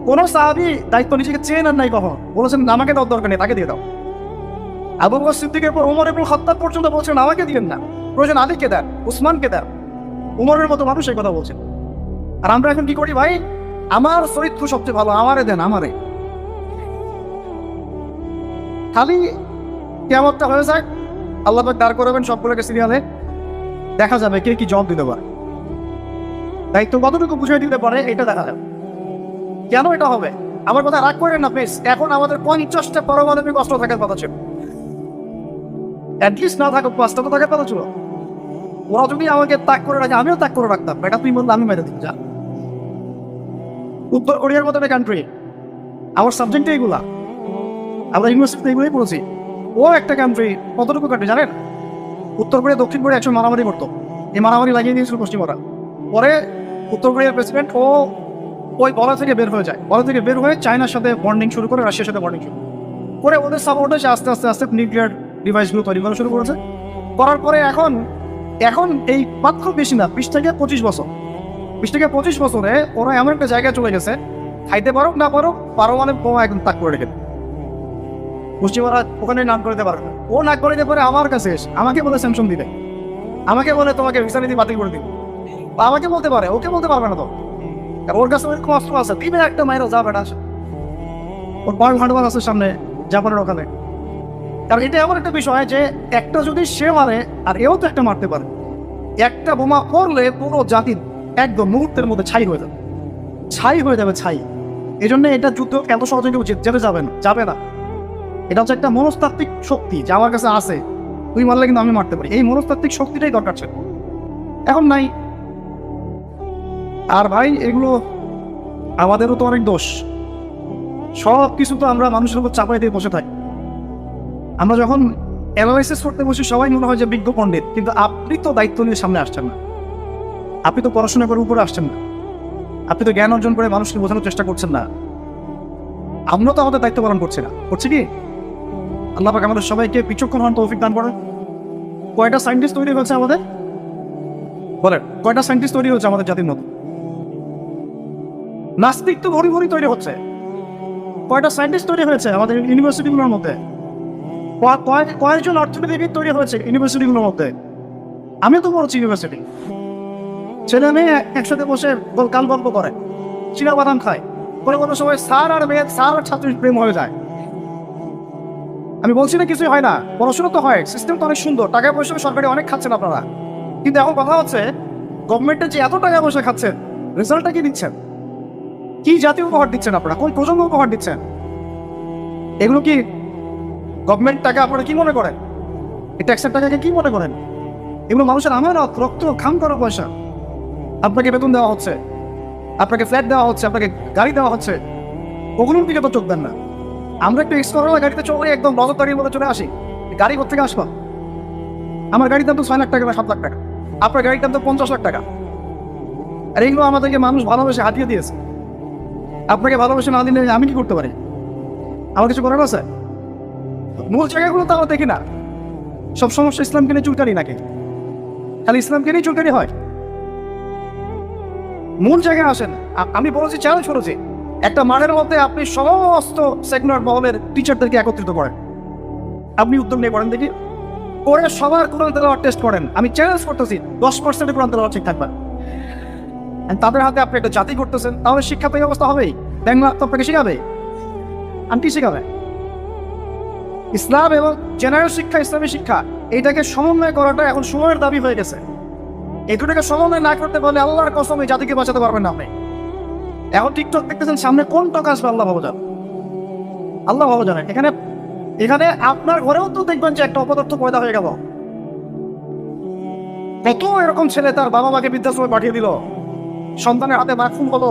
কোন সাহাবী দায়িত্ব নিজেকে চেয়ে নেন নাই কখনো, বলেছেন আমাকে দেওয়ার দরকার নেই, তাকে দিয়ে দাও। আবু বকর সিদ্দিকের পর ওমর ইবনে খাত্তাব পর্যন্ত বলছেন আমাকে দিবেন না, প্রয়োজন আলীকে দেন, উসমানকে দেন। উমরের মতো মানুষ এই কথা বলছেন। আর আমরা এখন কি করি ভাই? আমার চরিত্র সবচেয়ে ভালো, আমারে দেন, আমারে। খালি কিয়ামতটা হয়ে যাক, আল্লাহ পাক দাঁড় করাবেন সবগুলোকে সিরিয়ালে, দেখা যাবে কে কি জবাব দিতে পারে, দায়িত্ব কতটুকু বুঝিয়ে দিতে পারে, এটা দেখা যাবে। কেন এটা হবে? আমার কথা রাগ করেন না প্লিজ। এখন আমাদের 50টা পারমাণবিক অস্ত্র থাকার কথা ছিল, অ্যাটলিস্ট না থাকুক 5টা তো থাকার কথা ছিল। ওরা যদি আমাকে তাক করে রাখে, আমিও তাক করে রাখতাম। এটা তুই বললে আমি মেরে দিই যা। উত্তর কোরিয়ার মতো একটা কান্ট্রি, আমার সাবজেক্টে এগুলা, আমরা ইউনিভার্সিটিতে এগুলোই পড়েছি। ও একটা কান্ট্রি, কতটুকু কান্ট্রি জানেন? উত্তর কোরিয়া দক্ষিণ কোরিয়া একসময় মারামারি করতো, এই মারামারি লাগিয়ে দিয়েছিল পশ্চিমরা। পরে উত্তর কোরিয়ার প্রেসিডেন্ট ওই বলা থেকে বের হয়ে যায়, বলা থেকে বের হয়ে চায়নার সাথে বন্ডিং শুরু করে, রাশিয়ার সাথে বন্ডিং শুরু করে। ওদের সাপোর্টে সে আস্তে আস্তে আস্তে নিউক্লিয়ার ডিভাইসগুলো তৈরি করা শুরু করেছে। করার পরে এখন এই মাত্র বেশি না, 20 থেকে 25 বছর, 20 থেকে 25 বছরে ওরা এমন একটা জায়গায় চলে গেছে, খাইতে পারো না পারো, পারমাণবিক বোমা একদম তাক করে রেখে। পশ্চিমারা ওখানে নাম করে দিতে পারে না। ও নাক করে দিতে পারে আমার কাছে এসে আমাকে বলে স্যামসং দিবে, আমাকে বলে তোমাকে ভিসা নীতি বাতিল করে দিবে, বা আমাকে বলতে পারে, ওকে বলতে পারবে না তো। আর ওর কাছে ওরকম অস্ত্র আছে, দিবে একটা মায়েরও যা বেটা আসে। ওর পয়েন্ট হান্ডওয়ার আছে সামনে জাপানের ওখানে। কারণ এটা এমন একটা বিষয় যে একটা যদি সে মারে আর এও তো একটা মারতে পারে, একটা বোমা পড়লে পুরো জাতির একদম মুহূর্তের মধ্যে ছাই হয়ে যাবে, ছাই হয়ে যাবে, ছাই। এই জন্য এটা যুদ্ধ এত সহজে কেউ যেতে যাবে না। এটা হচ্ছে একটা মনস্তাত্ত্বিক শক্তি যে আমার কাছে আছে, তুই মারলে কিন্তু আমি মারতে পারি। এই মনস্তাত্ত্বিক শক্তিটাই দরকার ছিল, এখন নাই। আর ভাই এগুলো আমাদেরও তো অনেক দোষ। সব কিছু তো আমরা মানুষের উপর চাপাই দিয়ে বসে থাকি। আমরা যখন অ্যানালাইসিস করতে বসি সবাই মনে হয় যে বিজ্ঞ পণ্ডিত, কিন্তু আপনি তো দায়িত্ব নিয়ে সামনে আসছেন না, আপনি তো পড়াশোনা করে উপরে আসছেন না, আপনি তো জ্ঞান অর্জন করে মানুষকে বোঝানোর চেষ্টা করছেন না। আমরা তো আমাদের দায়িত্ব পালন করছি না, করছি কি? আল্লাহ পাক আমাদের সবাইকে বিচক্ষণ হন তৌফিক দান করেন। কয়টা সায়েন্টিস্ট তৈরি হয়েছে আমাদের, বলেন কয়টা সায়েন্টিস্ট তৈরি হয়েছে আমাদের জাতির মধ্যে? নাস্তিক তো ভরি ভরি তৈরি হচ্ছে। কয়টা সায়েন্টিস্ট তৈরি হয়েছে আমাদের ইউনিভার্সিটিগুলোর মধ্যে? কয়েকজন অর্থনীতিবিদ তৈরি হয়েছে ইউনিভার্সিটিগুলোর মধ্যে। আমিও তো পড়ছি ইউনিভার্সিটি, ছেলে মেয়ে একসাথে বসে গান গল্প করে, চীনা বাদাম খায়, কোনো সময় স্যার আর মেয়ে, স্যার আর ছাত্রীর প্রেম হয়ে যায়। আমি বলছি না কিছুই হয় না, পড়াশোনা তো হয়, সিস্টেম তো অনেক সুন্দর, টাকা পয়সা সরকারি অনেক খাচ্ছেন আপনারা। কিন্তু এখন কথা হচ্ছে গভর্নমেন্টের যে এত টাকা পয়সা খাচ্ছেন, রেজাল্টটা কি দিচ্ছেন? কি জাতীয় উপহার দিচ্ছেন আপনারা? কোন প্রজন্ম উপহার দিচ্ছেন? এগুলো কি গভর্নমেন্ট টাকা আপনারা কি মনে করেন? এই ট্যাক্সের টাকাকে কি মনে করেন? এগুলো মানুষের আমানত, রক্ত খাম করা পয়সা। আপনাকে বেতন দেওয়া হচ্ছে, আপনাকে ফ্ল্যাট দেওয়া হচ্ছে, আপনাকে গাড়ি দেওয়া হচ্ছে, ওগুলোর দিকে তো চোখ দেন না। আমরা একটু এক্সপ্লোরার গাড়িতে চলে একদম নজরদারির মধ্যে চলে আসি, গাড়ি কোথেকে আসবা? আমার গাড়ির দাম তো 6 লাখ টাকা বা 7 লাখ টাকা, আপনার গাড়ির দাম তো 50 লাখ টাকা। আর এইগুলো আমাদেরকে মানুষ ভালোবেসে হাতিয়ে দিয়েছে। আপনাকে ভালোবেসে না দিলে আমি কি করতে পারি? আমার কিছু করার আছে? মূল জায়গাগুলো তো আমরা দেখি না। সব সমস্যা ইসলামকে নিয়ে চুলকানি নাকি? খালি ইসলামকে নিয়ে চুলকানি হয়? মূল জায়গায় আসেন। আমি বলেছি, চ্যালেঞ্জ করেছি, একটা মাঠের মধ্যে আপনি সমস্ত সেকুলার মহলের টিচারদেরকে একত্রিত করেন, আপনি উদ্যোগ নিয়ে করেন দেখি, করে সবার কোরআন তেলাওয়াত টেস্ট করেন। আমি চ্যালেঞ্জ করতেছি 10% কোরআন তেলাওয়াত ঠিক থাকবে। তাদের হাতে আপনি একটা জাতি করতেছেন, তাহলে শিক্ষা তো এই অবস্থা হবেই। দেখবেন তো আপনাকে শিখাবে, আন্টি শিখাবে। ইসলাম এবং জেনারেল শিক্ষা, ইসলামী শিক্ষা, এইটাকে সমন্বয় করাটা এখন সময়ের দাবি হয়ে গেছে। এই দুটাকে সমন্বয় না করতে পারলে আল্লাহর কসম এই জাতিকে বাঁচাতে পারবেন না আপনি। এখন টিকটক দেখতেছেন, সামনে কোন টক আসবে আল্লাহ ভালো জানেন, আল্লাহ ভালো জানেন। এখানে আপনার ঘরেও তো দেখবেন যে একটা অপদার্থ পয়দা হয়ে গেল। কত এরকম ছেলে তার বাবা মাকে বৃদ্ধাশ্রমে পাঠিয়ে দিল, সন্তানের হাতে মা খুন হলো।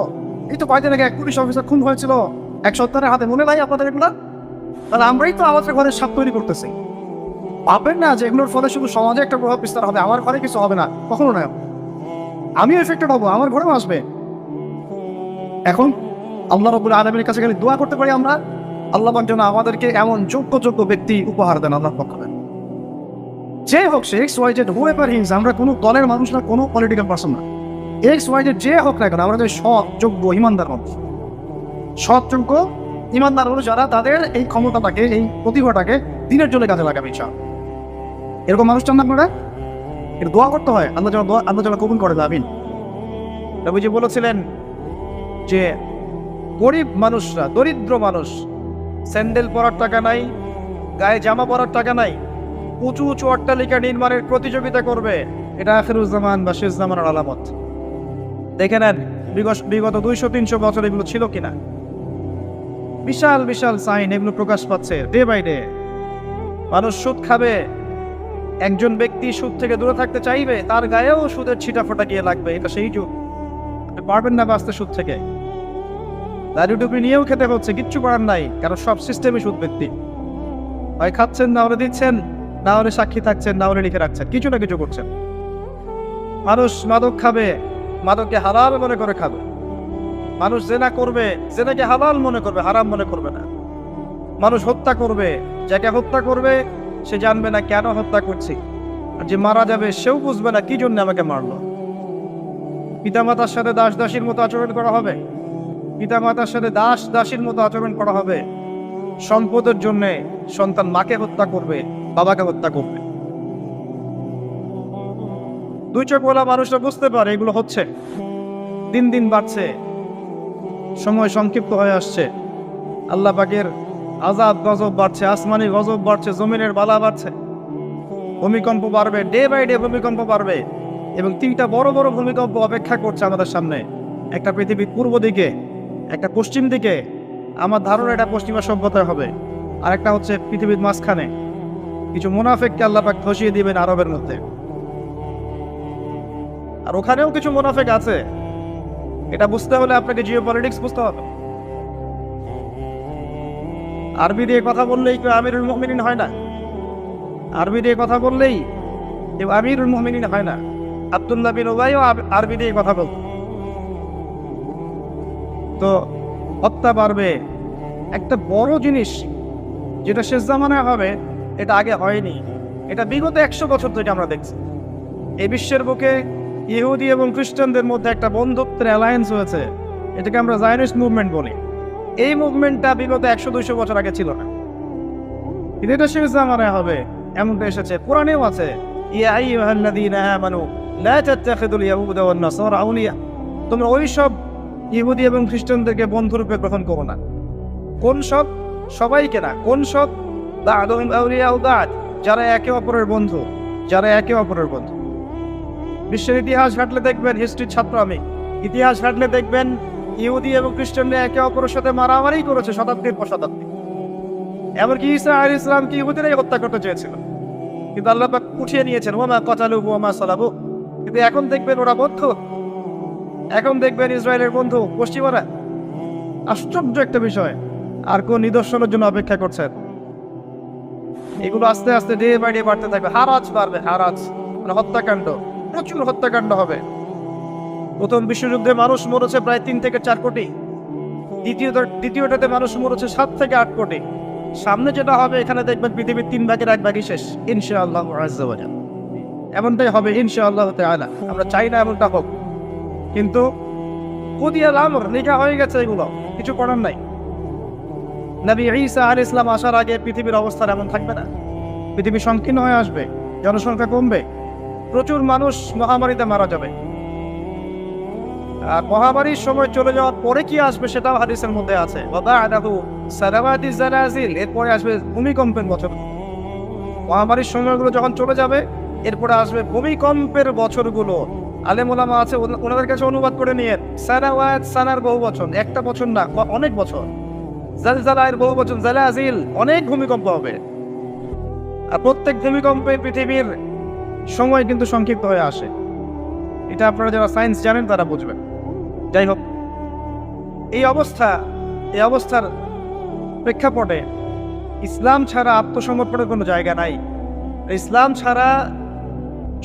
এই তো কয়েকদিন আগে এক পুলিশ অফিসার খুন হয়েছিল এক সন্তানের হাতে, মনে নাই আপনাদের এগুলা? তাহলে আমরাই তো আমাদের ঘরের সাপ তৈরি করতেছি। ভাববেন না যে এগুলোর ফলে শুধু সমাজে একটা প্রভাব বিস্তার হবে, আমার ঘরে কিছু হবে না, কখনো নয়। আমিও এফেক্টেড হবো, আমার ঘরেও আসবে। এখন আল্লাহ রাব্বুল আলামিনের কাছে খালি দোয়া করতে পারি আমরা, আল্লাহ পাক যেন আমাদেরকে এমন যোগ্য ব্যক্তি উপহার দেন আল্লাহর পক্ষ থেকে। যে হোক সে X Y Z whoever he is, আমরা কোনো দলের মানুষ না, কোনো পলিটিক্যাল পার্সন না। এক্স ওয়াই জেড যে হোক না কেন, আমরা যে সৎ যোগ্য ইমানদার মানুষ, সৎ যোগ্য ইমানদার মানুষ যারা তাদের এই ক্ষমতাটাকে, এই প্রতিভাটাকে দিনের জন্য কাজে লাগাবে ইনশাআল্লাহ। এরকম মানুষ চান না আপনারা? এটা দোয়া করতে হয়, আল্লাহ যেন কবুল করে। আমিন। নবীজি বলেছিলেন যে গরিব মানুষরা, দরিদ্র মানুষ, স্যান্ডেল পরার টাকা নাই, গায়ে জামা পরার টাকা নাই, উঁচু উঁচু অট্টালিকা নির্মাণের প্রতিযোগিতা করবে, এটা আখিরুজ্জামান বা শেষ জামানের আলামত। দেখে নেন বিগত 200-300 বছর এগুলো ছিল কিনা। বিশাল বিশাল সাইন এগুলো প্রকাশ পাচ্ছে ডে বাই ডে। মানুষ সুদ খাবে, একজন ব্যক্তি সুদ থেকে দূরে থাকতে চাইবে, তার গায়েও সুদের ছিটা ফোটা গিয়ে লাগবে। এটা সেই যুগ, আপনি পারবেন না বাঁচতে সুদ থেকে। দাড়ি টুপি নিয়েও খেতে হচ্ছে, কিচ্ছু করার নাই, কারণ সব সিস্টেমে সুদ ব্যক্তি। হয় খাচ্ছেন, না হলে দিচ্ছেন, না হলে সাক্ষী থাকছেন, না হলে লিখে রাখছেন, কিছু না কিছু করছেন। মানুষ মাদক খাবে, মাদককে হালাল মনে করে খাবে। মানুষ জেনা করবে, জেনাকে হালাল মনে করবে, হারাম মনে করবে না। মানুষ হত্যা করবে, যাকে হত্যা করবে সে জানবে না কেন হত্যা করছি, আর যে মারা যাবে সেও বুঝবে না কি জন্য আমাকে মারলো। পিতামাতার সাথে দাস দাসীর মতো আচরণ করা হবে, পিতামাতার সাথে দাস দাসীর মতো আচরণ করা হবে। সম্পদের জন্য সন্তান মাকে হত্যা করবে, বাবাকে হত্যা করবে। দুই চোখওয়ালা মানুষরা বুঝতে পারে এগুলো হচ্ছে, দিন দিন বাড়ছে, সময় সংক্ষিপ্ত হয়ে আসছে, আল্লাহ পাকের আযাব গজব বাড়ছে, আসমানি গজব বাড়ছে, জমিনের বালা বাড়ছে, ভূমিকম্প বাড়বে, ডে বাই ডে ভূমিকম্প বাড়বে। এবং 3টা বড় বড় ভূমিকম্প অপেক্ষা করছে আমাদের সামনে। একটা পৃথিবীর পূর্ব দিকে, একটা পশ্চিম দিকে, আমার ধারণা এটা পশ্চিমা সভ্যতায় হবে, আর একটা হচ্ছে পৃথিবীর মাঝখানে। কিছু মুনাফিককে আল্লাহ পাক ধসিয়ে দিবেন আরবের মধ্যে, আর ওখানেও কিছু মুনাফিক আছে। এটা বুঝতে হলে আপনাকে জিওপলিটিক্স বুঝতে হবে। আরবি দিয়ে কথা বললেই কেউ আমিরুল মুমিনিন হয় না, আরবি দিয়ে কথা বললেই কেউ আমিরুল মুমিনিন হয় না। আব্দুল্লাহ বিন উবাইও আরবি দিয়ে কথা বলত। তো হত্যা বাড়বে। একটা বড় জিনিস যেটা শেষ জামানায় হবে, এটা আগে হয়নি, এটা বিগত 100 বছর থেকে আমরা দেখছি। এই বিশ্বের বুকে ইহুদি এবং খ্রিস্টানদের মধ্যে একটা বন্ধুত্বের অ্যালায়েন্স হয়েছে, এটাকে আমরা জায়নিস্ট মুভমেন্ট বলি। এই মুভমেন্টটা বিগত 100-200 বছর আগে ছিল না, কিন্তু এটা শেষ জামানায় হবে এমনটা এসেছে। কোরআনেও আছে, ইয়া আইয়ুহাল্লাযীনা আমানু লা তাত্তাখিযুল ইয়াহুদা ওয়ান নাসারা আউলিয়া, তোমরা ওই সব ইহুদি এবং খ্রিস্টানদেরকে বন্ধুরূপে গ্রহণ করো না। কোন সব? সবাইকে না। কোন সব? বা'দুহুম আউলিয়াউ বা'দ, যারা একে অপরের বন্ধু, যারা একে অপরের বন্ধু। বিশ্বের ইতিহাস ঘাটলে দেখবেন, হিস্ট্রির ছাত্র আমি, ইতিহাস ঘাটলে দেখবেন ইহুদি এবং খ্রিস্টানরা একে অপরের সাথে মারামারি করেছে শতাব্দীর পর শতাব্দী। এমনকি ঈসা আলাইহিস সালামকে ইহুদিরাই হত্যা করতে চেয়েছিল, কিন্তু আল্লাহ পাক উঠিয়ে নিয়েছেন, ওয়া মা কাতালুহু ওয়া মা সালাবু। কিন্তু এখন দেখবেন ওরা বন্ধু, এখন দেখবেন ইসরায়েলের বন্ধু পশ্চিমারা। আশ্চর্য একটা বিষয়। আর কোন নিদর্শনের জন্য অপেক্ষা করছেন? এগুলো আস্তে আস্তে ডে বাই ডে বাড়তে থাকবে। হারাজ বাড়বে, হারাজ মানে হত্যাকাণ্ড, প্রচুর হত্যাকাণ্ড হবে। প্রথম বিশ্বযুদ্ধে মানুষ মরেছে প্রায় 3 থেকে 4 কোটি, দ্বিতীয়টাতে মানুষ মরেছে 7 থেকে 8 কোটি। সামনে যেটা হবে, এখানে দেখবেন পৃথিবীর 3 ভাগের 1 ভাগই শেষ ইনশাআল্লাহু আযজা ওয়া জাল্লা। এমনটাই হবে ইনশাআল্লাহু তাআলা। আমরা চাই না এমনটা হোক, কিন্তু কুদিয়াল আমর, লেখা হয়ে গেছে, এগুলো কিছু করার নাই। নবী ঈসা আলাইহিস সালাম আসার আগে পৃথিবীর অবস্থা এমন থাকবে না। পৃথিবী সংকীর্ণ হয়ে আসবে, জনসংখ্যা কমবে, প্রচুর মানুষ মহামারীতে মারা যাবে। আর মহামারীর সময় চলে যাওয়ার পরে কি আসবে সেটাও হাদিসের মধ্যে আছে, ওয়াদাআহু সালাওয়াতি জালাজিল, এরপরে আসবে ভূমিকম্পের বছর। মহামারীর সময়গুলো যখন চলে যাবে, এরপরে আসবে ভূমিকম্পের বছরগুলো। আলেম ওলামা আছে, ওনাদের কাছে অনুবাদ করে নিয়ে, সানাওয়াত, সানার বহু বচন, একটা বছর না, অনেক বছর। জালজালায়ের বহু বচন, জালাজিল, অনেক ভূমিকম্প হবে। আর প্রত্যেক ভূমিকম্পে পৃথিবীর সময় কিন্তু সংক্ষিপ্ত হয়ে আসে। এটা আপনারা যারা সায়েন্স জানেন তারা বুঝবেন। যাই হোক, এই অবস্থার প্রেক্ষাপটে ইসলাম ছাড়া আত্মসমর্পণের কোনো জায়গা নাই। ইসলাম ছাড়া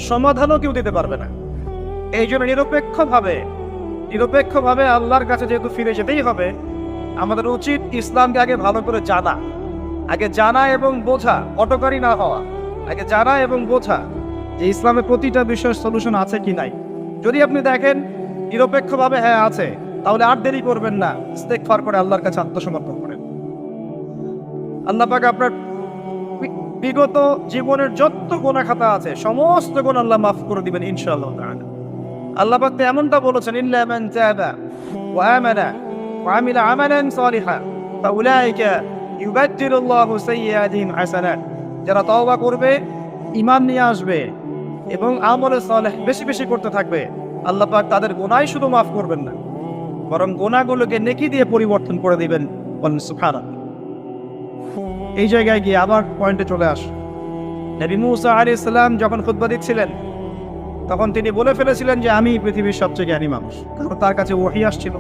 সমাধানও কেউ দিতে পারবে না। এই জন্য নিরপেক্ষভাবে আল্লাহর কাছে যেহেতু ফিরে যেতেই হবে, আমাদের উচিত ইসলামকে আগে ভালো করে জানা এবং বোঝা, অটকারী না হওয়া। আগে জানা এবং বোঝা যে ইসলামের প্রতিটা বিষয়ের সলিউশন আছে কি নাই। যদি আপনি দেখেন নিরপেক্ষভাবে হ্যাঁ আছে, তাহলে আর দেরি করবেন না, ইস্তেগফার করে আল্লাহর কাছে আত্মসমর্পণ করেন। আল্লাহ পাক আপনার বিগত জীবনের যত গুনাহ খাতা আছে সমস্ত গুনাহ আল্লাহ মাফ করে দিবেন ইনশাআল্লাহ তাআলা। আল্লাহ পাক তো এমনটা বলেছেন, ইল্লা মান তাবা ওয়া আমানা ওয়া আমিলা আমালান সালিহান ফাউলাইকা ইউবাদদিলুল্লাহু সাইয়্যাতিহিম হাসানাত। যারা তওবা করবে, ঈমান নিয়ে আসবে এবং আমলে সালেহ বেশি বেশি করতে থাকবে, আল্লাহ পাক তাদের গুনাহই শুধু মাফ করবেন না, বরং গুনাহগুলোকে নেকি দিয়ে পরিবর্তন করে দিবেন। সুবহানাল্লাহ। এই জায়গায় গিয়ে আবার পয়েন্টে চলে আস। নবী মুসা আলাইহিস সালাম যখন খুতবা দিচ্ছিলেন, তখন তিনি বলে ফেলেছিলেন যে আমি পৃথিবীর সবচেয়ে জ্ঞানী মানুষ, কারণ তার কাছে ওহী আসছিল।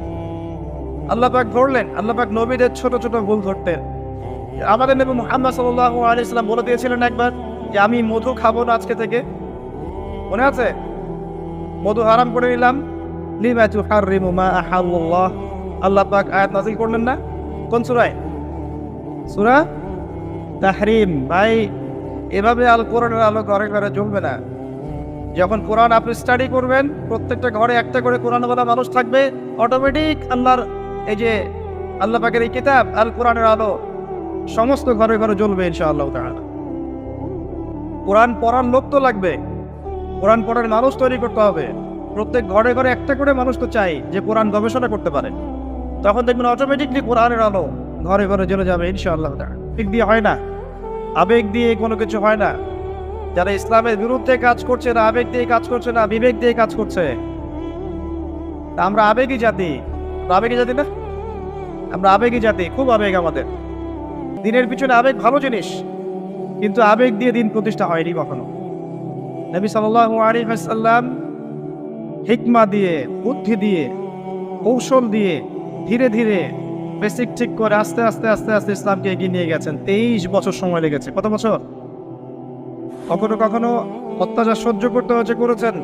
আল্লাহ পাক ধরলেন, আল্লাহ পাক নবীদের ছোট ছোট ভুল ধরতেন। আমাদের নবী মুহাম্মদ সাল্লাল্লাহু আলাইহি সাল্লাম বলে দিয়েছিলেন একবার যে আমি মধু খাবো না আজকে থেকে, মনে আছে? মধু হারাম করে নিলাম। লিমা তুহাররিমু মা আহাল্লাল্লাহ। আল্লাহ পাক আয়াত নাযিল করলেন না? কোন সূরায়? সূরা তাহরিম। ভাই, এভাবে আল কোরআনের আলো ঘরে ঘরে জ্বলবে না। যখন কোরআন আপনি স্টাডি করবেন, প্রত্যেকটা ঘরে একটা করে কোরআনওয়ালা মানুষ থাকবে, অটোমেটিক আল্লাহর এই যে আল্লাহ পাকের এই কিতাব আল কোরআনের আলো সমস্ত ঘরে ঘরে জ্বলবে ইনশাআল্লাহ তাআলা। কোরআন পড়ার লোক তো লাগবে, কোরআন পড়ার মানুষ তৈরি করতে হবে। প্রত্যেক ঘরে ঘরে একটা করে মানুষ তো চাই যে কোরআন গবেষণা করতে পারে। তখন দেখবেন অটোমেটিকলি কোরআনের আলো ঘরে ঘরে জ্বলে যাবে ইনশাআল্লাহ তাআলা। ঠিক দিয়ে হয় না, আবেগ দিয়ে কোনো কিছু হয় না। যারা ইসলামের বিরুদ্ধে কাজ করছে না, আবেগ দিয়ে কাজ করছে না, বিবেক দিয়ে কাজ করছে। তা আমরা আবেগী জাতি না? আমরা আবেগী জাতি, খুব আবেগ আমাদের। দিনের পিছনে আবেগ ভালো জিনিস, কিন্তু আবেগ দিয়ে দিন প্রতিষ্ঠা হয়নি কখনো। নবী সাল্লাল্লাহু আলাইহি ওয়াসাল্লাম হিকমা দিয়ে, বুদ্ধি দিয়ে, কৌশল দিয়ে ধীরে ধীরে বেসিক ঠিক করে আস্তে আস্তে আস্তে আস্তে ইসলামকে এগিয়ে নিয়ে গেছেন। 23 বছর সময় লেগেছে। কত বছর? কখনো কখনো অত্যাচার সহ্য করতে হয়েছে, করেছেন।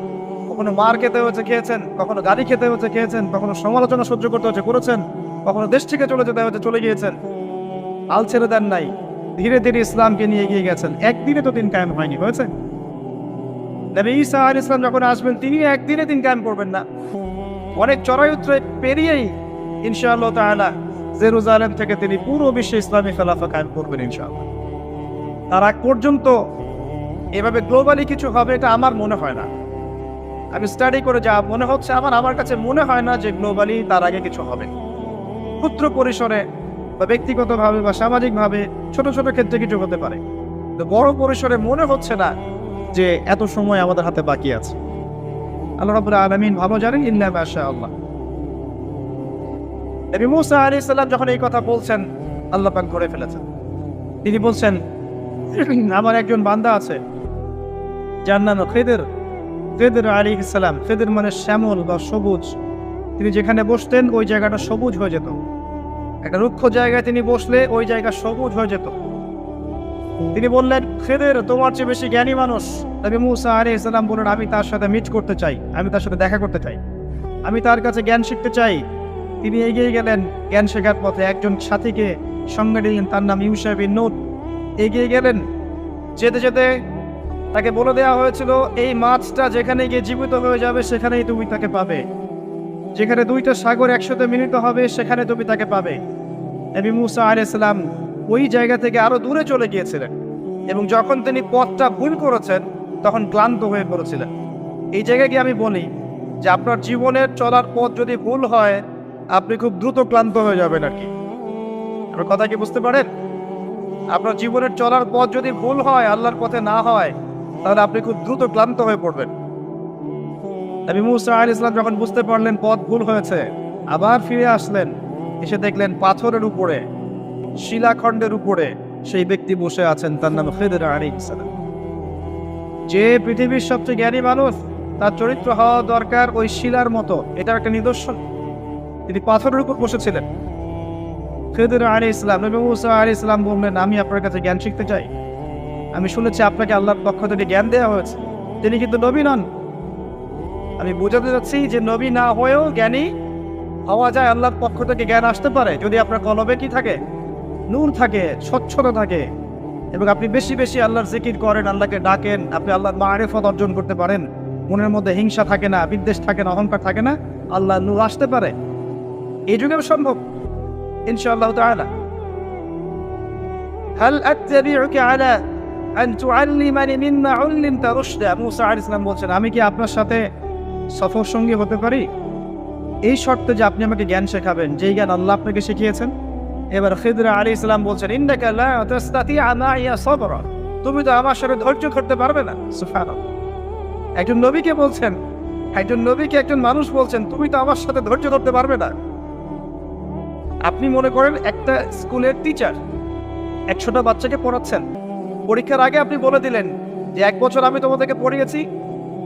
কখনো মার খেতে হয়েছে, খেয়েছেন। কখনো গালি খেতে হয়েছে, খেয়েছেন। কখনো সমালোচনা সহ্য করতে হয়েছে, করেছেন। কখনো দেশ থেকে চলে যেতে হয়েছে, চলে গিয়েছেন। আল ছেড়ে দেন নাই, ধীরে ধীরে ইসলামকে নিয়ে এগিয়ে গেছেন। একদিনে তো দিন কায়েম হয়নি, হয়েছে? নবী ঈসা আলাইহিস সালাম যখন আসবেন, তিনি একদিনে দিন কায়েম করবেন না। অনেক চড়াই উতরাই পেরিয়েই ইনশাআল্লাহ তাআলা জেরুজালেম থেকে তিনি পুরো বিশ্বে ইসলামী খেলাফা কায়েম করবেন ইনশাআল্লাহ। তার আগ পর্যন্ত এভাবে গ্লোবালি কিছু হবে এটা আমার মনে হয় না। আমি স্টাডি করে যা মনে হচ্ছে, আমার কাছে মনে হয় না যে গ্লোবালি তার আগে কিছু হবে। ক্ষুদ্র পরিসরে বা ব্যক্তিগতভাবে বা সামাজিকভাবে ছোট ছোট ক্ষেত্রে কিছু হতে পারে, তো বড় পরিসরে মনে হচ্ছে না যে এত সময় আমাদের হাতে বাকি আছে। আল্লাহ রাব্বুল আলামিন ভালো জানেন, ইল্লা মাশাআল্লাহ। নবী মুসা আলাইহিস সালাম যখন এই কথা বলছেন, আল্লাহ পাক ধরে ফেলেছেন। তিনি বলছেন, আমার একজন বান্দা আছে যার নাম খিদির আলাইহিস সালাম। খিদির মানে শ্যামল বা সবুজ। তিনি যেখানে বসতেন ওই জায়গাটা সবুজ হয়ে যেত। একটা রুক্ষ জায়গায় তিনি বসলে ওই জায়গা সবুজ হয়ে যেত। তিনি বললেন, খিদির তোমার চেয়ে বেশি জ্ঞানী মানুষ। নবী মুসা আলাইহিস সালাম বললেন, আমি তার সাথে মিট করতে চাই, আমি তার সাথে দেখা করতে চাই, আমি তার কাছে জ্ঞান শিখতে চাই। তিনি এগিয়ে গেলেন জ্ঞান শেখার পথে। একজন সাথীকে সঙ্গে নিলেন, তার নাম ইউশা বিন নূন। এগিয়ে গেলেন, যেতে যেতে তাকে বলে দেওয়া হয়েছিল, এই মাছটা যেখানে গিয়ে জীবিত হয়ে যাবে সেখানেই তুমি তাকে পাবে। যেখানে দুইটা সাগর একসাথে মিলিত হবে সেখানে তুমি তাকে পাবে। নবী মুসা আলাইহিস সালাম ওই জায়গা থেকে আরো দূরে চলে গিয়েছিলেন, এবং যখন তিনি পথটা ভুল করেছেন তখন ক্লান্ত হয়ে পড়েছিলেন। এই জায়গায় গিয়ে আমি বলি যে আপনার জীবনের চলার পথ যদি ভুল হয়, আপনি খুব দ্রুত ক্লান্ত হয়ে যাবেন আর কি। আপনার কথা কি বুঝতে পারেন? আপনার জীবনের চলার পথ যদি ভুল হয়, আল্লাহর পথে না হয়, তাহলে আপনি খুব দ্রুত ক্লান্ত হয়ে পড়বেন। নবী মুসা আলাইহিস সালাম যখন বুঝতে পারলেন পথ ভুল হয়েছে, আবার ফিরে আসলেন। এসে দেখলেন পাথরের উপরে, শিলাখণ্ডের উপরে সেই ব্যক্তি বসে আছেন, তার নাম খিদির আলাইহিস সালাম। যে পৃথিবীর সবচেয়ে জ্ঞানী মানুষ, তার চরিত্র হওয়া দরকার ওই শিলার মতো। এটা একটা নিদর্শন। তিনি পাথরের উপর বসেছিলেন। খিদর আলাইহিস সালাম, নবী মুসা আলাইহিস সালাম বললেন, আমি আপনার কাছে জ্ঞান শিখতে চাই। আমি শুনেছি আপনাকে আল্লাহর পক্ষ থেকে জ্ঞান দেওয়া হয়েছে। তিনি কিন্তু নবী নন। আমি বোঝাতে চাচ্ছি যে নবী না হয়েও জ্ঞানী হওয়া যায়, আল্লাহর পক্ষ থেকে জ্ঞান আসতে পারে যদি আপনার কলবে কি থাকে, নূর থাকে, স্বচ্ছতা থাকে, এবং আপনি বেশি বেশি আল্লাহর জিকির করেন, আল্লাহকে ডাকেন, আপনি আল্লাহর মারিফত অর্জন করতে পারেন, মনের মধ্যে হিংসা থাকে না, বিদ্বেষ থাকে না, অহংকার থাকে না, আল্লাহ নূর আসতে পারে। এই যুগেও সম্ভব ইনশাআল্লাহ তাআলা। হাল আত্তাবিউকা আলা আন তুআল্লিমানি মিম্মা উল্লিমতা রুশদা, মুসা আলাইহিস সালাম বলছেন, আমি কি আপনার সাথে সফর সঙ্গী হতে পারি? এই শর্তে যে আপনি আমাকে জ্ঞান শেখাবেন, যেই জ্ঞান আল্লাহ আপনাকে শিখিয়েছেন। এবার খিদর আলাইহিস সালাম বলছেন, ইন্নাকা লা তাসতাতি'উ মা'ইয়া সাবরা, তুমি তো আমার সাথে ধৈর্য ধরতে পারবে না। সুবহানাল্লাহ, একজন নবীকে বলছেন, একজন নবীকে একজন মানুষ বলছেন, তুমি তো আমার সাথে ধৈর্য ধরতে পারবে না। আপনি মনে করেন একটা স্কুলের টিচার 100টা বাচ্চাকে পড়াচ্ছেন, পরীক্ষার আগে আপনি বলে দিলেন যে 1 বছর আমি তোমাদেরকে পড়িয়েছি,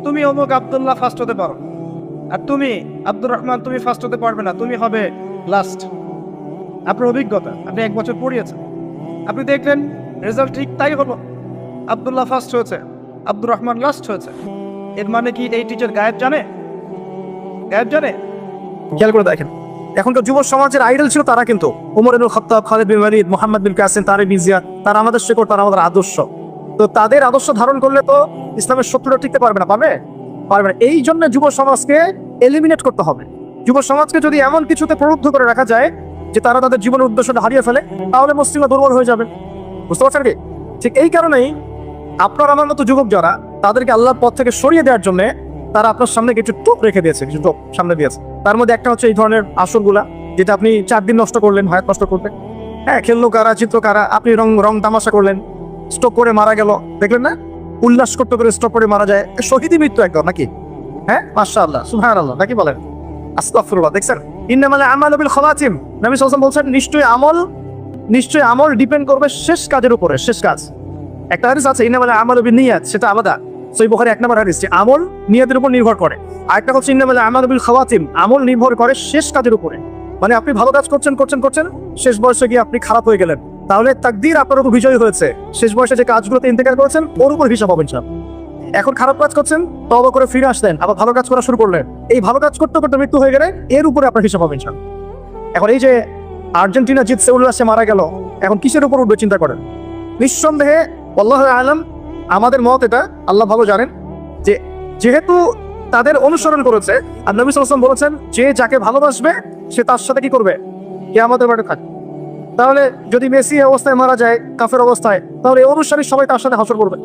তুমি অমুক আব্দুল্লাহ ফার্স্ট হতে পারো, আর তুমি আব্দুর রহমান তুমি ফার্স্ট হতে পারবে না, তুমি হবে লাস্ট। আপনার অভিজ্ঞতা, আপনি 1 বছর পড়িয়েছেন, আপনি দেখলেন রেজাল্ট ঠিক তাই হলো, আব্দুল্লাহ ফার্স্ট হয়েছে, আব্দুর রহমান লাস্ট হয়েছে। এর মানে কি এই টিচার গায়েব জানে? গায়েব জানে? খেয়াল করে দেখেন, এখনকার যুব সমাজের আইডল ছিল তারা, কিন্তু ওমর ইবনুল খাত্তাব, খালিদ বিন ওয়ালিদ, মুহাম্মদ বিন কাসিম, তারিক বিন জিয়াদ, তারা আমাদের শেখর, তারা আমাদের আদর্শ। তো তাদের আদর্শ ধারণ করলে তো ইসলামের শত্রুরা টিকতে পারবে না, পারবে? পারবে না। এই জন্য যুব সমাজকে এলিমিনেট করতে হবে। যুব সমাজকে যদি এমন কিছুতে প্রলুব্ধ করে রাখা যায় যে তারা তাদের জীবনের উদ্দেশ্যটা হারিয়ে ফেলে, তাহলে মুসলিমরা দুর্বল হয়ে যাবে। বুঝতে পারছেন কি? ঠিক এই কারণেই আপনার আমার মতো যুবক যারা, তাদেরকে আল্লাহর পথ থেকে সরিয়ে দেওয়ার জন্য তারা আপনার সামনে কিছু টোপ রেখে দিয়েছে, কিছু টোপ সামনে দিয়েছে। তার মধ্যে একটা হচ্ছে এই ধরনের আসরগুলা, যেটা আপনি 4 দিন নষ্ট করলেন, হায়াত নষ্ট করলেন। হ্যাঁ, খেললো কারা, চিত্র কারা, আপনি রং তামাশা করলেন, স্টক করে মারা গেল, দেখলেন না? উল্লাস করতে করে স্টক করে মারা যায়, শহীদী মৃত্যু একদম নাকি? হ্যাঁ, মাশাআল্লাহ, সুবহানাল্লাহ, নাকি বলেন? আস্তাগফিরুল্লাহ। দেখছেন, ইন্নামাল আমালু বিল খাওয়াতিম, নবী সাল্লাল্লাহু আলাইহি ওয়াসাল্লাম বলছেন, নিশ্চয়ই আমল ডিপেন্ড করবে শেষ কাজের উপরে। শেষ কাজ, একটা হাদিস আছে ইন্নামাল আমালু বিন্নিয়াত, সেটা আলাদা, সহিহ বুখারী 1 নম্বর হাদিস, যে আমল নিয়তের উপর নির্ভর করে। আরেকটা হচ্ছে ইন্নামাল আমালু বিল খাওয়াতিম, আমল নির্ভর করে শেষ কাজের উপরে। মানে আপনি ভালো কাজ করছেন, শেষ বয়সে গিয়ে আপনি খারাপ হয়ে গেলেন, তাহলে তাকদীর আপনার উপর বিজয় হয়েছে। শেষ বয়সে যে কাজগুলোতে ইন্তেকাল করেছেন, ওর উপর হিসাব হবে ইনশাআল্লাহ। এখন খারাপ কাজ করছেন, তওবা করে ফিরে আসলেন, আবার ভালো কাজ করা শুরু করলেন, এই ভালো কাজ করতে করতে মৃত্যু হয়ে গেলে এর উপরে আপনার হিসাব হবে ইনশাআল্লাহ। এখন এই যে আর্জেন্টিনা জিতছে, উল্লাসে মারা গেল, এখন কিসের উপর উঠবে চিন্তা করেন। নিঃসন্দেহে আল্লাহু আ'লাম, আমাদের মত এটা, আল্লাহ ভালো জানেন, যে যেহেতু তাদের অনুসরণ করেছে, আর নবী সাল্লাল্লাহু আলাইহি ওয়াসাল্লাম বলেছেন যে যাকে ভালোবাসবে সে তার সাথে কি করবে, কিয়ামতের মাঠে থাকবে। তাহলে যদি মেসি অবস্থায় মারা যায়, কাফের অবস্থায়, তাহলে এই অনুসারী সবাই তার সাথে হাসর করবে।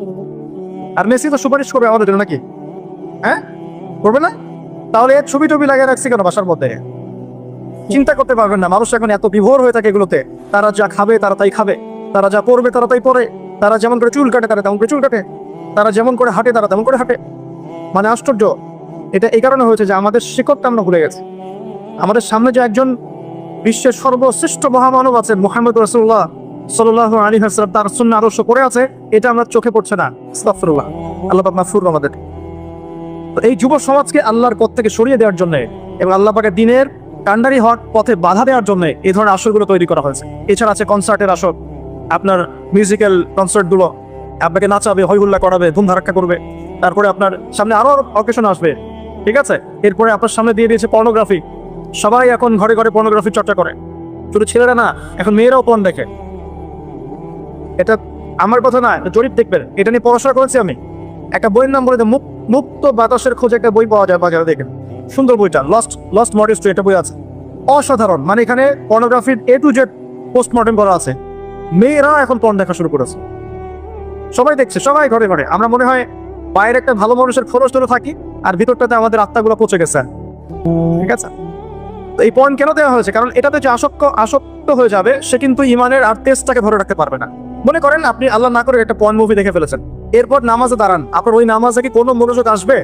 আর মেসি তো সুপারিশ করবে আমাদের জন্য, নাকি? হ্যাঁ, করবে না? তাহলে ছবি টবি লাগিয়ে রাখছি কেন বাসার মধ্যে? চিন্তা করতে পারবেন না। মানুষ এখন এত বিভোর হয়ে থাকে এগুলোতে, তারা যা খাবে তারা তাই খাবে, তারা যা পরবে তারা তাই পরে, তারা যেমন করে চুল কাটে তারা তেমন করে চুল কাটে, তারা যেমন করে হাঁটে তারা তেমন করে হাঁটে। মানে আশ্চর্য। এটা এই কারণে হয়েছে যে আমাদের শিকড়টা আমরা ভুলে গেছি। আমাদের সামনে যে একজন বিশ্বের সর্বশ্রেষ্ঠ মহামানব আছে, মুহাম্মদ রাসূলুল্লাহ সাল্লাল্লাহু আলাইহি ওয়াসাল্লাম, তার সুন্নাহ আদর্শ পড়ে আছে, এটা আমরা চোখে পড়ছে না। আস্তাগফিরুল্লাহ, আল্লাহ পাক মাফুর আমাদের। তো এই যুব সমাজকে আল্লাহর পথ থেকে সরিয়ে দেওয়ার জন্য এবং আল্লাহ পাকের দ্বীনের কান্ডারি হওয়ার পথে বাধা দেওয়ার জন্য এই ধরনের আসরগুলো তৈরি করা হয়েছে। এছাড়া আছে কনসার্টের আসর, আপনার মিউজিক্যাল কনসার্টগুলো, আপনাকে নাচাবে, হইহুল্লা করাবে, ধুম ধারাক্কা করবে। তারপরে আপনার সামনে আরো অকেশন আসবে, ঠিক আছে? এরপরে আপনার সামনে দিয়ে দিয়েছে পর্নোগ্রাফি। সবাই এখন ঘরে ঘরে পর্নোগ্রাফি চর্চা করে, শুধু ছেলেরা না, এখন মেয়েরাও পর্ন দেখে। এটা আমার কথা না, জরিপ দেখবেন, এটা নিয়ে পড়াশোনা করেছি আমি। একটা বইয়ের নাম বলে মুক্ত বাতাসের খোঁজে, একটা বই পাওয়া যায় বাজারে, দেখেন, সুন্দর বইটা, লস্ট মডেস্টি, এটা বই আছে, অসাধারণ। মানে এখানে পর্নোগ্রাফির A to Z পোস্টমর্টেম করা আছে। মেয়েরা এখন পর্ন দেখা শুরু করেছে, সবাই দেখছে, সবাই ঘরে ঘরে। আমরা মনে হয় বাইরে একটা ভালো মানুষের খরচ ধরে থাকি, আর ভিতরটাতে আমাদের আত্মাগুলো পচে গেছে, ঠিক আছে? তো এই পর্ন কেন দেওয়া হয়েছে? কারণ এটাতে যে আসক্ত হয়ে যাবে, সে কিন্তু ইমানের আর তেজটাকে ধরে রাখতে পারবে না। মনে করেন আপনি আল্লাহ না করে একটা পর্ন মুভি দেখে ফেলেছেন, এরপর নামাজে দাঁড়ান, আপনার ওই নামাজে কি কোনো মনোযোগ আসবে?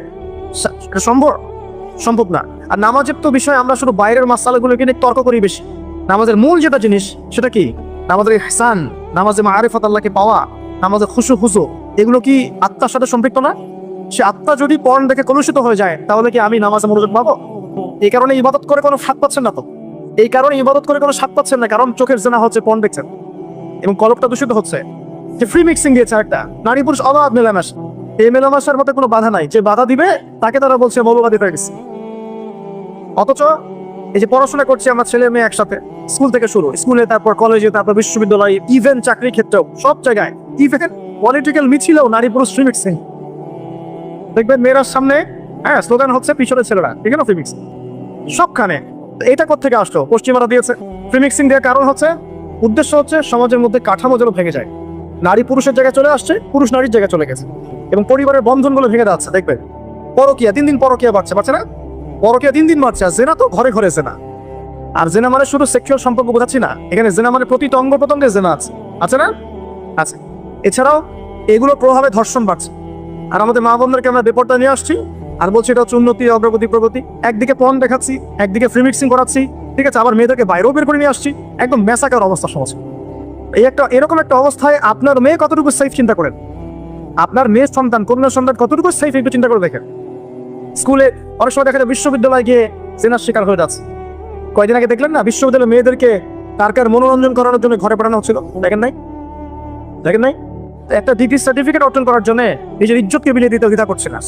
সম্ভব না। আর নামাজের তো বিষয় আমরা শুধু বাইরের মাসালাগুলোকে নিয়ে তর্ক করি বেশি। নামাজের মূল যেটা জিনিস সেটা কি? নামাজের ইহসান, নামাজে মারিফত, আল্লাহকে পাওয়া, নামাজের খুশু, এগুলো কি আত্মার সাথে সম্পৃক্ত না? সে আত্মা যদি পর্ন দেখে কলুষিত হয়ে যায়, তাহলে কি আমি নামাজে মনোযোগ পাবো? এই কারণে ইবাদত করে কোনো ফাঁক পাচ্ছেন না তো। এই কারণে ইবাদত করে কোনো স্বাদ পাচ্ছেন না, কারণ চোখের জেনা হচ্ছে, পণ দেখছেন এবং কলবটা দূষিত হচ্ছে। যে ফ্রি মিক্সিং দিয়েছে একটা, নারী পুরুষ অবাধ মেলামেশা। এই মেলামেশার মধ্যে কোনো বাধা নাই, যে বাধা দিবে তাকে তারা বলছে মৌলবাদী হয়ে গেছে। অথচ এই যে পড়াশোনা করছি আমার ছেলে মেয়ে একসাথে, স্কুল থেকে শুরু, স্কুলে, তারপর কলেজে, তারপর বিশ্ববিদ্যালয়ে, ইভেন চাকরির ক্ষেত্রেও, সব জায়গায়, ইভেন পলিটিক্যাল মিছিলেও নারী পুরুষ ফ্রি মিক্সিং দেখবেন। মেয়েরার সামনে স্লোগান হচ্ছে পিছনে ছেলেরা, ঠিক আছে, ফ্রি মিক্সিং সবখানে। এটা কোথেকে আসলো? পশ্চিমারা দিয়েছে। ফ্রি মিক্সিং দেওয়ার কারণ হচ্ছে, উদ্দেশ্য হচ্ছে সমাজের মধ্যে কাঠামো যেন ভেঙে যায়। নারী পুরুষের জায়গায় চলে আসছে, পুরুষ নারীর জায়গায় চলে গেছে, এবং পরিবারের বন্ধনগুলো ভেঙে যাচ্ছে। দেখবেন পরকিয়া দিন দিন পরকিয়া বাড়ছে না? পরকিয়া দিন দিন বাড়ছে। আর জেনা তো ঘরে ঘরে জেনা। আর জেনা মানে শুধু সেক্সুয়াল সম্পর্ক বোঝাচ্ছি না, এখানে জেনা মানে প্রতিটা অঙ্গ প্রত্যঙ্গে জেনা আছে না? আছে। এছাড়াও এগুলো প্রভাবে ধর্ষণ বাড়ছে। আর আমাদের মা বোনদেরকে আমরা বেপরটা নিয়ে আসছি আর বলছি এটা হচ্ছে উন্নতি, অগ্রগতি, প্রগতি। একদিকে পণ দেখাচ্ছি, একদিকে ফ্রি মিক্সিং করাচ্ছি, ঠিক আছে, আবার মেয়েদেরকে বাইরেও বের করে নিয়ে আসছি। একদম মেসাকার অবস্থা সমাজ। এরকম একটা অবস্থায় আপনার মেয়ে কতটুকু সেফ চিন্তা করেন, আপনার মেয়ের সন্তান, কন্যা সন্তান কতটুকু সেফ একটু চিন্তা করে দেখেন। স্কুলে অনেক সময় দেখা যায় বিশ্ববিদ্যালয়ে গিয়ে জেনার শিকার হয়ে যাচ্ছে। কয়েকদিন আগে দেখলেন না, বিশ্ববিদ্যালয়ের মেয়েদেরকে কার মনোরঞ্জন করানোর জন্য ঘরে পাঠানো হচ্ছিল, দেখেন নাই? একটা ডিগ্রি সার্টিফিকেট অর্জন করার জন্য নিজের ইজ্জতকে বিলিয়ে দিতে দ্বিধা করছে না।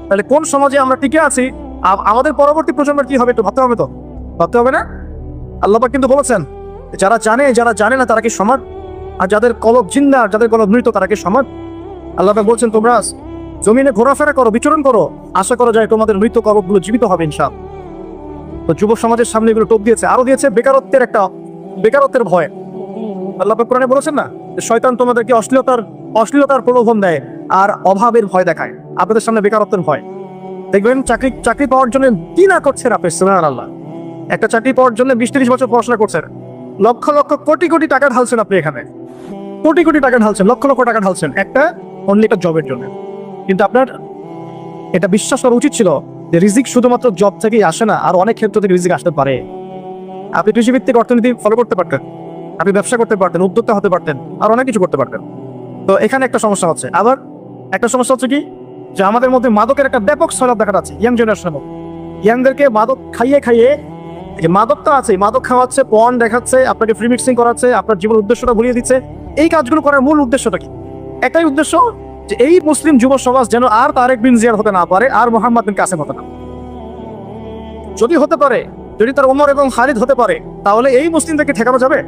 তাহলে কোন সমাজে আমরা টিকে আছি? আমাদের পরবর্তী প্রজন্মের কি হবে একটু ভাবতে হবে, ভাবতে হবে না? আল্লাহ পাক কিন্তু বলেছেন, যারা জানে না তারা কি সমান? আর যাদের কলব জিন্দা, যাদের কলব মৃত, তারা কি সমান? আল্লাহ পাক বলছেন, তোমরা জমিনে ঘোরাফেরা করো, বিচরণ করো, আশা করা যায় তোমাদের মৃত কলবগুলো জীবিত হবে ইনশাআল্লাহ। তো যুব সমাজের সামনে এগুলো টোপ দিয়েছে। আরো দিয়েছে বেকারত্বের ভয়। আল্লাহ পাক কোরআনে বলেছেন না, শয়তান তোমাদেরকে অশ্লীলতার প্রলোভন দেয় আর অভাবের ভয় দেখায়। আপনাদের সামনে বেকারত্বের ভয়। দেখবেন চাকরি পাওয়ার জন্য কি না করছেন আপনি, সুবহানাল্লাহ। একটা চাকরি পাওয়ার জন্য 20-30 বছর পড়াশোনা করছেন, লক্ষ লক্ষ কোটি কোটি টাকা ঢালছেন আপনি এখানে, কোটি কোটি টাকা ঢালছেন, লক্ষ লক্ষ টাকা ঢালছেন একটা জবের জন্য। কিন্তু আপনার এটা বিশ্বাস করা উচিত ছিল যে রিজিক শুধুমাত্র জব থেকেই আসে না, আর অনেক ক্ষেত্র থেকে রিজিক আসতে পারে। আপনি কৃষিভিত্তিক অর্থনীতি ফলো করতে পারতেন, আপনি ব্যবসা করতে পারতেন, উদ্যোক্তা হতে পারতেন, আর অনেক কিছু করতে পারতেন। তো এখানে একটা সমস্যা হচ্ছে। আবার একটা সমস্যা হচ্ছে কি, যে আমাদের মধ্যে মাদকের একটা ব্যাপক ছড়ানো দেখা যাচ্ছে। ইয়াং জেনারেশনের মধ্যে ইয়াংদেরকে মাদক খাইয়ে যে মাদকটা আছে, মাদক খাওয়াচ্ছে, পণ দেখাচ্ছে, আপনাকে ফ্রি মিক্সিং করাচ্ছে, আপনার জীবনের উদ্দেশ্যটা ভুলিয়ে দিচ্ছে। এই কাজগুলো করার মূল উদ্দেশ্যটা কি? একটাই উদ্দেশ্য, যে এই মুসলিম যুব সমাজ যেন আর তারেক বিন জিয়াদ হতে না পারে, আর মোহাম্মদ বিন কাসেম হতে না। যদি হতে পারে, যদি তার ওমর এবং খালিদ হতে পারে, তাহলে এই মুসলিমদেরকে ঠেকানো যাবে?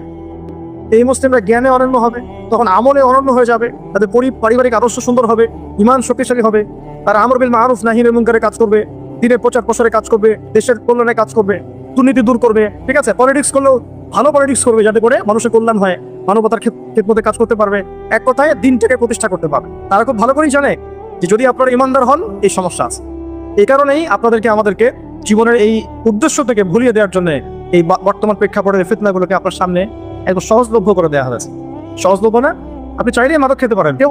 এই মুসলিমরা জ্ঞানে অনন্য হবে, তখন আমলে অনন্য হয়ে যাবে, তাদের পারিবারিক আদর্শ সুন্দর হবে, ইমান শক্তিশালী হবে, তারা আমর বিল মারুফ নাহি আনিল মুনকারে কাজ করবে, দিনের প্রচার প্রসারে কাজ করবে, দেশের কল্যাণে কাজ করবে, দুর্নীতি দূর করবে, ঠিক আছে, পলিটিক্স করলেও ভালো পলিটিক্স করবে, যাতে করে মানুষের কল্যাণ হয়, মানবতার ক্ষেত্রে কাজ করতে পারবে, এক কথায় দিনটাকে প্রতিষ্ঠা করতে পারবে। তারা খুব ভালো করেই জানে যে যদি আপনারা ইমানদার হন, এই সমস্যা আছে। এই কারণেই আমাদেরকে জীবনের এই উদ্দেশ্য থেকে ভুলিয়ে দেওয়ার জন্য এই বর্তমান প্রেক্ষাপটের ফিতনাগুলোকে আপনার সামনে একদম সহজলভ্য করে দেওয়া হয়েছে। সহজলভ্য না? আপনি চাইলেই মাদক খেতে পারেন, কেউ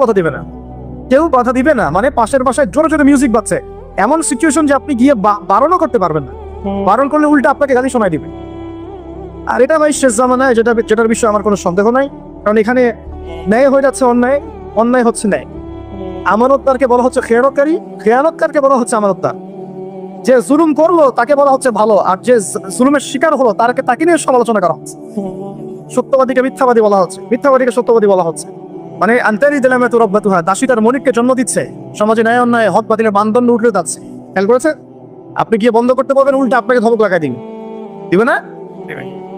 বাধা দিবে না। মানে পাশের বাসায় জোরে জোরে মিউজিক বাজছে, এমন সিচুয়েশন যে আপনি গিয়ে বারণও করতে পারবেন না। বারণ করলে উল্টা আপনাকে গালি শোনায় দিবে। আর এটা ভাই শেষ জামানায়, যেটার বিষয়ে আমার কোনো সন্দেহ নাই। কারণ এখানে ন্যায় হয়ে যাচ্ছে অন্যায়, অন্যায় হচ্ছে ন্যায়। আমানতদারকে বলা হচ্ছে খেয়ানতকারী, খেয়ানতকারকে বলা হচ্ছে আমানতদার। যে জুলুম করলো তাকে বলা হচ্ছে ভালো, আর যে জুলুমের শিকার হলো তাকে নিয়ে সমালোচনা করা হচ্ছে। সত্যবাদীকে মিথ্যাবাদী বলা হচ্ছে, মিথ্যাবাদীকে সত্যবাদী বলা হচ্ছে। মানে আন্তারি দিলামে তো রব্বাতুহা, দাসী তার মনিককে জন্ম দিচ্ছে। সমাজে ন্যায় অন্যায়, হক বাতিলের মানদণ্ড উঠলে যাচ্ছে। খেয়াল করেছে? আপনি গিয়ে বন্ধ করতে পারবেন, উল্টা আপনাকে ধমক লাগাই দিবে না?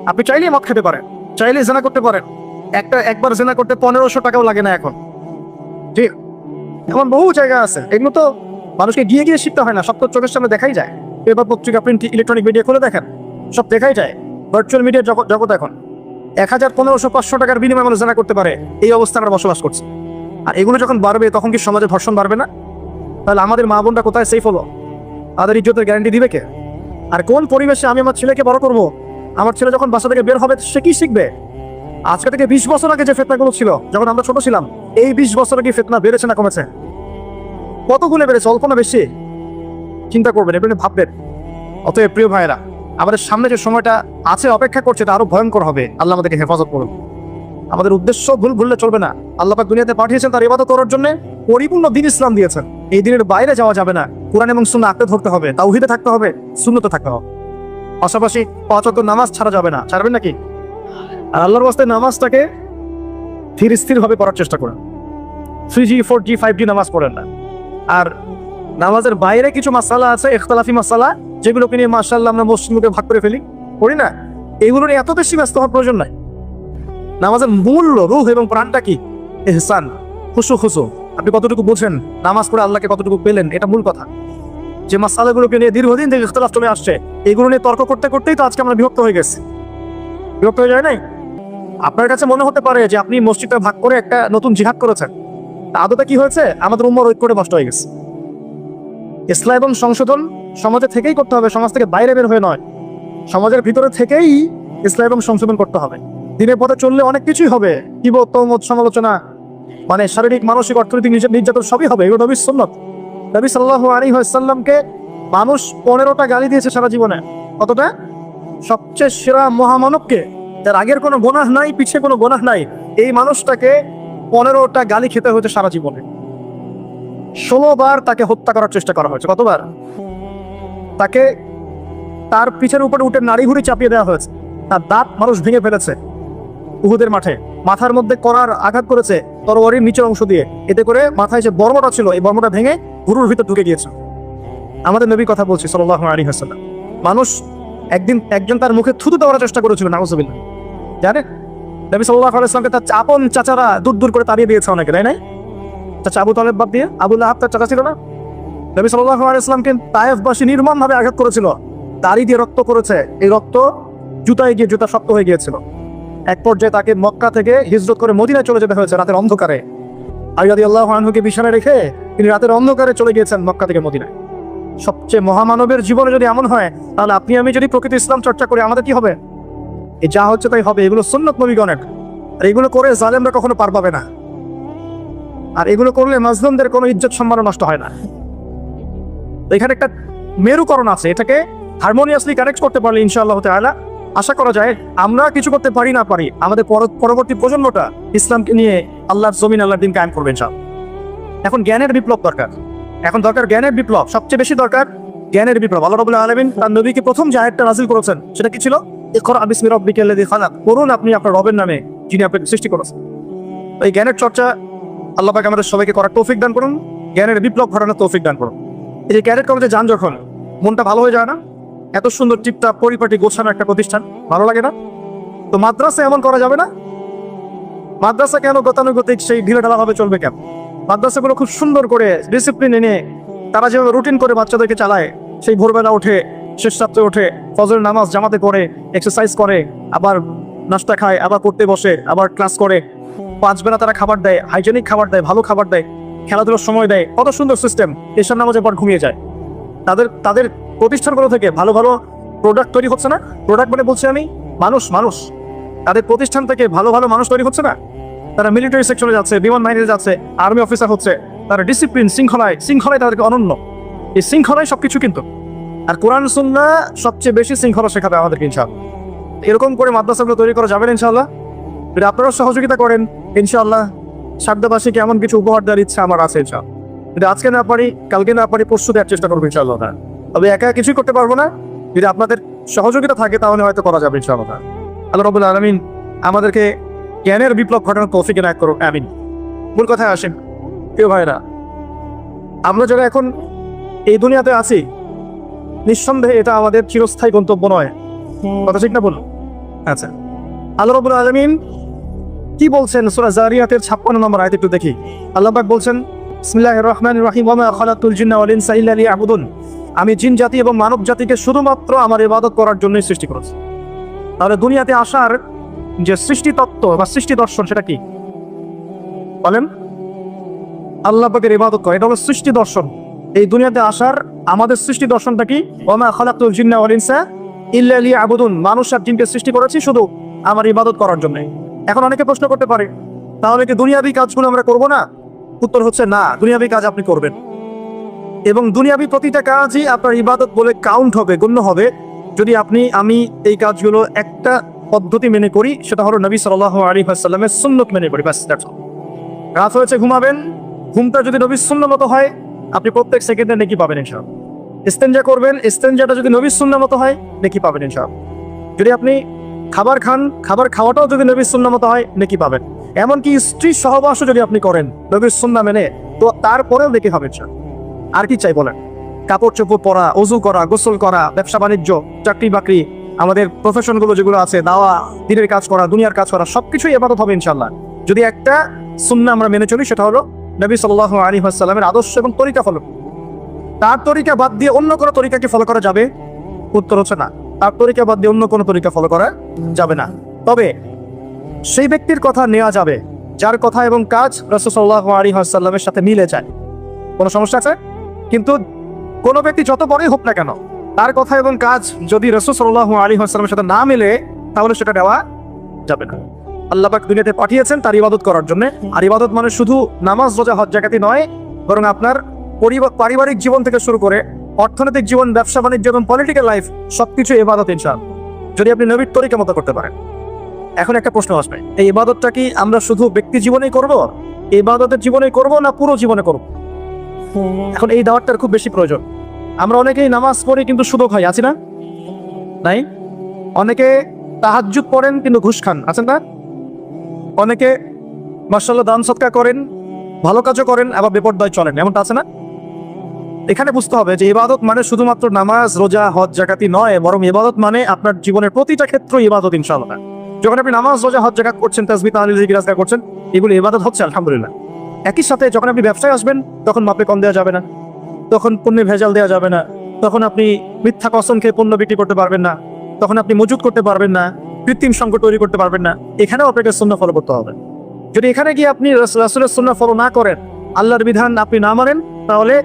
আপনি চাইলেই মদ খেতে পারেন, চাইলেই জেনা করতে পারেন। একবার জেনা করতে 1500 টাকাও লাগে না এখন। ঠিক, এমন বহু জায়গা আছে। এগুলো তো মানুষকে গিয়ে শিখতে হয় না, সব তো চোখের সামনে দেখাই যায়। পেপার, পত্রিকা, প্রিন্ট, ইলেকট্রনিক মিডিয়া খুলে দেখেন, সব দেখাই যায়। ভার্চুয়াল মিডিয়ার জগৎ এখন 1000, 1500, 500 টাকার বিনিময়ে মানুষ জানা করতে পারে। এই অবস্থা আমরা বসবাস করছি। আর এগুলো যখন বাড়বে, তখন কি সমাজে ধর্ষণ বাড়বে না? তাহলে আমাদের মা বোনরা কোথায় সেফ হলো? তাদের ইজ্জতের গ্যারান্টি দিবে কে? আর কোন পরিবেশে আমি আমার ছেলেকে বড় করবো? আমার ছেলে যখন বাসা থেকে বের হবে, সে কি শিখবে? আজকে থেকে 20 বছর আগে যে ফিতনাগুলো ছিল, যখন আমরা ছোট ছিলাম, এই 20 বছরে কি ফিতনা বেড়েছে না কমেছে? কত গুণে বেড়েছে, অল্প না বেশি? চিন্তা করবেন, এগুলো ভাববেন। অতএব প্রিয় ভাইয়েরা, আমাদের সামনে যে সময়টা আছে, অপেক্ষা করছে, এটা আরো ভয়ঙ্কর হবে। আল্লাহ আমাদেরকে হেফাজত করুন। আমাদের উদ্দেশ্য ভুললে চলবে না। আল্লাহ পাক দুনিয়াতে পাঠিয়েছেন তার ইবাদত করার জন্য, পরিপূর্ণ দিন ইসলাম দিয়েছেন। এই দিনের বাইরে যাওয়া যাবে না। কোরআন এবং সুন্নাহ আঁকড়ে ধরতে হবে, তাওহীদে থাকতে হবে, সুন্নতে থাকতে হবে। পাশাপাশি 5 ওয়াক্ত নামাজ ছাড়া যাবে না, ছাড়বেন নাকি? আর আল্লাহর ওয়াস্তে নামাজটাকে ধীর স্থিরভাবে পড়ার চেষ্টা করেন। 3G 4G 5G নামাজ পড়েন না। আর নামাজের বাইরে কিছু মাসালা আছে, ইখতিলাফি মাসালা, যেগুলোকে নিয়ে মাশাআল্লাহ আমরা মসজিদকে ভাগ করে ফেলি, করি না? এগুলো নিয়ে এত বেশি ব্যস্ত হওয়ার প্রয়োজন নাই। নামাজের মূল রূহ এবং প্রাণটা কি? ইহসান, খুশু। আপনি কতটুকু বুঝেন, নামাজ পড়ে আল্লাহকে কতটুকু পেলেন, এটা মূল কথা। যে মাসালাগুলোকে নিয়ে দীর্ঘদিন থেকে ইখতিলাফ চলে আসছে, এগুলো নিয়ে তর্ক করতে করতেই তো আজকে আমরা বিভক্ত হয়ে গেছি। বিভক্ত হয়ে যায় নাই? আপনার কাছে মনে হতে পারে যে আপনি মসজিদটা ভাগ করে একটা নতুন জিহাদ করেছেন। আদতে কি হয়েছে? আমাদের উম্মার ঐক্যটা নষ্ট হয়ে গেছে। ইসলাম এবং সংশোধন সমাজে থেকেই করতে হবে, সমাজ থেকে বাইরে বের হয়ে নয়। সমাজের ভিতরে থেকেই ইসলাম এবং সংশোধন করতে হবে। দিনের পথে চললে অনেক কিছুই হবে, কিবত, তহমত, সমালোচনা, মানে শারীরিক, মানসিক, অর্থনৈতিক নির্যাতন সবই হবে। এগুলো নবীর সুন্নাত। নবী সাল্লাল্লাহু আলাইহি ওয়াসাল্লামকে মানুষ 15টা গালি দিয়েছে সারা জীবনে। কতটা? সবচেয়ে সেরা মহামানবকে, যার আগের কোনো গুনাহ নাই, পিছে কোনো গুনাহ নাই, এই মানুষটাকে 15টা গালি খেতে হয়েছে সারা জীবনে। 16 বার তাকে হত্যা করার চেষ্টা করা হয়েছে। কতবার? তাকে তার পিছের উপরে উঠে নাড়ি ঘুড়ি চাপিয়ে দেওয়া হয়েছে, তার দাঁত মানুষ ভেঙে ফেলেছে উহুদের মাঠে, মাথার মধ্যে করার আঘাত করেছে তরবারির নিচের অংশ দিয়ে, এতে করে মাথায় যে বর্মটা ছিল এই বর্মটা ভেঙে গুরুর ভিতর ঢুকে গিয়েছে। আমাদের নবী কথা বলছি সাল্লাল্লাহু আলাইহি ওয়াসাল্লাম। মানুষ একজন তার মুখে থুতু দেওয়ার চেষ্টা করেছিল, নাউযুবিল্লাহ। জানেন, নবী সাল্লাল্লাহু আলাইহি ওয়াসাল্লামকে তার আপন চাচারা দূর করে তাড়িয়ে দিয়েছে অনেকে, তাই নাই? চাচা আবু তালেব বাদ দিয়ে আবু লাহাব তার চাচা ছিল না? নবী সাল্লাল্লাহু আলাইহি ওয়াসাল্লামকে তায়েফবাসী নির্মমভাবে আঘাত করেছিল, দাড়ি দিয়ে রক্ত করেছে, এই রক্ত জুতায় গিয়ে জুতা শক্ত হয়ে গিয়েছিল। এক পর্যায়ে তাকে মক্কা থেকে হিজরত করে মদিনায় চলে যেতে হয়েছে রাতের অন্ধকারে। আলী রাদিয়াল্লাহু আনহুকে বিছানায় রেখে তিনি রাতের অন্ধকারে চলে গিয়েছেন মক্কা থেকে মদিনায়। সবচেয়ে মহামানবের জীবনে যদি এমন হয়, তাহলে আপনি আমি যদি প্রকৃত ইসলাম চর্চা করি, আমাদের কি হবে? এই যা হচ্ছে তাই হবে। এগুলো সুন্নাত নবীগণের, আর এগুলো করে জালেমরা কখনো পার পাবে না। আর এগুলো করলে মাজলুমদের কোনো ইজ্জত সম্মান নষ্ট হয় না। এখানে একটা মেরুকরণ আছে, এটাকে হারমোনিয়াসলি কানেক্ট করতে পারলে ইনশাআল্লাহ তাআলা আশা করা যায় আমরা কিছু করতে পারি না পারি, আমাদের পরবর্তী প্রজন্মটা ইসলামকে নিয়ে আল্লাহর জমিন, আল্লাহর দিন কায়েম করবে ইনশাআল্লাহ। এখন জ্ঞানের বিপ্লব দরকার, এখন দরকার জ্ঞানের বিপ্লব, সবচেয়ে বেশি দরকার জ্ঞানের বিপ্লব। আল্লাহ রাব্বুল আলামিন তার নবীকে প্রথম যে আয়াতটা নাযিল করেছেন সেটা কি ছিল? ইকরা বিসমি রাব্বিকাল্লাযী খালাক, পড়ুন আপনি আপনার রবের নামে যিনি আপনাকে সৃষ্টি করেছেন। এই জ্ঞানের চর্চা আল্লাহ পাক আমাদের সবাইকে করার তৌফিক দান করুন, জ্ঞানের বিপ্লব ঘটানোর তৌফিক দান করুন। এই যে ক্যাডেট কলেজে যান যখন, মনটা ভালো হয়ে যায় না? এত সুন্দর টিপটাপ পরিপাটি গোছানো একটা প্রতিষ্ঠান, ভালো লাগে না? তো মাদ্রাসা এমন করা যাবে না? মাদ্রাসা কেন গতানুগতিক সেই ঢিলেঢালা ভাবে চলবে কেন? মাদ্রাসাগুলো খুব সুন্দর করে ডিসিপ্লিন এনে তারা যেভাবে রুটিন করে বাচ্চাদেরকে চালায়, সেই ভোরবেলা ওঠে, শেষ রাত্রে ওঠে, ফজরের নামাজ জামাতে পড়ে, এক্সারসাইজ করে, আবার নাস্তা খায়, আবার পড়তে বসে, আবার ক্লাস করে, 5 বেলা তারা খাবার দেয়, হাইজেনিক খাবার দেয়, ভালো খাবার দেয়, খেলাধুলার সময় দেয়, কত সুন্দর সিস্টেম। এশার নামাজের পর ঘুমিয়ে যায়। তাদের প্রতিষ্ঠানগুলো থেকে ভালো ভালো প্রোডাক্ট তৈরি হচ্ছে না? প্রোডাক্ট মানে বলছি আমি মানুষ। তাদের প্রতিষ্ঠান থেকে ভালো ভালো মানুষ তৈরি হচ্ছে না? তারা মিলিটারি সেকশনে যাচ্ছে, বিমান বাহিনীতে যাচ্ছে, আর্মি অফিসার হচ্ছে, তারা ডিসিপ্লিন, শৃঙ্খলায় তাদেরকে অনন্য। এই শৃঙ্খলায় সবকিছু কিন্তু। আর কোরআন সুন্নাহ সবচেয়ে বেশি শৃঙ্খলা শেখাবে আমাদেরকে ইনশাআল্লাহ। এরকম করে মাদ্রাসাগুলো তৈরি করা যাবে ইনশাআল্লাহ। যদি আপনারাও সহযোগিতা করেন ইনশাআল্লাহ, সারদাবাসীকে এমন কিছু উপহার দেওয়ার ইচ্ছা আমার আছে ইনশাআল্লাহ। যদি আজকে না পারি, কালকে না পারি, পরশু দেওয়ার চেষ্টা করবো ইনশাআল্লাহ। তবে একা কিছুই করতে পারবো না, যদি আপনাদের সহযোগিতা থাকে তাহলে হয়তো করা যাবে ইনশাআল্লাহ। আল্লাহ রাব্বুল আলামিন আমাদেরকে জ্ঞানের বিপ্লব ঘটানোর তৌফিক এনায়েত করুন, আমিন। মূল কথায় আসেন প্রিয় ভাইরা, আমরা যারা এখন এই দুনিয়াতে আছি, নিঃসন্দেহে এটা আমাদের চিরস্থায়ী গন্তব্য নয়। কথা ঠিক না বলুন? আচ্ছা, আল্লাহ রাব্বুল আলামিন কি বলছেন সূরা জারিয়াতের 56 নম্বর আয়াত একটু দেখি। আল্লাহ পাক বলছেন, বিসমিল্লাহির রহমানির রহিম, ওয়া মা খালাকতুল জিন্না ওয়াল ইনসা ইল্লা লিয়াবুদুন, আমি জিন জাতি এবং মানব জাতিকে শুধুমাত্র আমার ইবাদত করার জন্যই সৃষ্টি করেছি। তাহলে দুনিয়াতে আসার যে সৃষ্টি তত্ত্ব বা সৃষ্টি দর্শন, সেটা কি বলেন? আল্লাহ পাকের ইবাদত করা, এটা হলো সৃষ্টি দর্শন। এই দুনিয়াতে আসার আমাদের সৃষ্টি দর্শনটা কি? ওয়া মা খালাকতুল জিন্না ওয়াল ইনসা ইল্লা লিয়াবুদুন, মানুষ আর জিনকে সৃষ্টি করেছি শুধু আমার ইবাদত করার জন্য। এখন অনেকে প্রশ্ন করতে পারে, তাহলে কি দুনিয়াবি কাজগুলো আমরা করব না? উত্তর হচ্ছে না, দুনিয়াবি কাজ আপনি করবেন, এবং দুনিয়াবি প্রতিটা কাজই আপনার ইবাদত বলে কাউন্ট হবে, গণ্য হবে, যদি আমি এই কাজগুলো একটা পদ্ধতি মেনে করি, সেটা হলো নবী সাল্লাল্লাহু আলাইহি ওয়াসাল্লামের সুন্নাত মেনে করি, ব্যাস। রাত হয়েছে ঘুমাবেন, ঘুমটা যদি নবীর সুন্নাত মতো হয়, আপনি প্রত্যেক সেকেন্ডে নেকি পাবেন ইনশাআল্লাহ। ইস্তেঞ্জা করবেন, ইস্তেঞ্জাটা যদি নবীর সুন্নাহ মতো হয় নেকি পাবেন ইনশাআল্লাহ। যদি আপনি খাবার খান, খাবার খাওয়াটাও যদি নবীর সুন্নাহ মতো হয় নেকি পাবেন। এমনকি স্ত্রী সহবাসও যদি আপনি করেন নবীর সুন্নাহ মেনে, তো তারপরেও নেকি হবে ইনশাআল্লাহ। আর কি চাই বলেন? কাপড় চোপড় পরা, ওযু করা, গোসল করা, ব্যবসা বাণিজ্য, চাকরি বাকরি, আমাদের প্রফেশনগুলো যেগুলো আছে, দাওয়া, দিনের কাজ করা, দুনিয়ার কাজ করা, সবকিছুই ইবাদত হবে ইনশাআল্লাহ যদি একটা সুন্নাহ আমরা মেনে চলি। সেটা হলো নবী সাল্লাল্লাহু আলাইহি ওয়াসাল্লামের আদর্শ এবং তরিকা ফলো। তার তরিকা বাদ দিয়ে অন্য কোনো তরিকাকে ফলো করা যাবে? উত্তর হচ্ছে না। তার তরিকা বাদ দিয়ে অন্য কোনো তরিকা ফলো করা যাবে না। তবে সেই ব্যক্তির কথা নেওয়া যাবে যার কথা এবং কাজ রাসূল সাল্লাল্লাহু আলাইহি ওয়াসাল্লামের সাথে মিলে যায়। কোনো সমস্যা আছে? কিন্তু কোনো ব্যক্তি যত বড়ই হোক না কেন, তার কথা এবং কাজ যদি রাসূল সাল্লাল্লাহু আলাইহি ওয়াসাল্লামের সাথে না মিলে, তাহলে সেটা নেওয়া যাবে না। আল্লাহ পাক দুনিয়াতে পাঠিয়েছেন তার ইবাদত করার জন্য। আর ইবাদত মানে শুধু নামাজ, রোজা, হজ, যাকাতি নয়, বরং আপনার পারিবারিক জীবন থেকে শুরু করে অর্থনৈতিক জীবন, ব্যবসা বাণিজ্য এবং পলিটিক্যাল লাইফ সবকিছু ইবাদত ইনশাআল্লাহ, যদি আপনি নবীর তরিকা মতো করতে পারেন। এখন একটা প্রশ্ন আসবে, এই ইবাদতটা কি আমরা শুধু ব্যক্তি জীবনেই করব, ইবাদতের জীবনেই করব, না পুরো জীবনে করব? এখন এই দাওয়াতটার খুব বেশি প্রয়োজন। আমরা অনেকেই নামাজ পড়ি কিন্তু সুদক হয়, আছি না? নাই? অনেকে তাহাজ্জুদ পড়েন কিন্তু ঘুষ খান, আছেন না? অনেকে মাশাআল্লাহ দান সদকা করেন, ভালো কাজও করেন, আবার বেপরদায় চলেন, এমনটা আছে না? এখানে বুঝতে হবে যে ইবাদত মানে শুধুমাত্র নামাজ, রোজা, হজ, যাকাতি নয়, বরং ইবাদত মানে আপনার জীবনের প্রতিটা ক্ষেত্র ইবাদত ইনশাআল্লাহ। যখন আপনি নামাজ, রোজা, হজ, যাকাত করছেন, তাসবিহ, তাহলিল, জিকির, আজকার করছেন, এগুলো ইবাদত হচ্ছে আলহামদুলিল্লাহ। একই সাথে যখন আপনি ব্যবসায় আসবেন, তখন মাপে কম দেওয়া যাবে না, তখন পণ্যে ভেজাল দেওয়া যাবে না, তখন আপনি মিথ্যা কসম খেয়ে পণ্য বিক্রি করতে পারবেন না, তখন আপনি মজুত করতে পারবেন না, কৃত্রিম সংকট তৈরি করতে পারবেন না। এখানেও আপনাকে সুন্নাহ ফলো করতে হবে। যদি এখানে গিয়ে আপনি রাসূলের সুন্নাহ ফলো না করেন, আল্লাহর বিধান আপনি না মানেন, তাহলে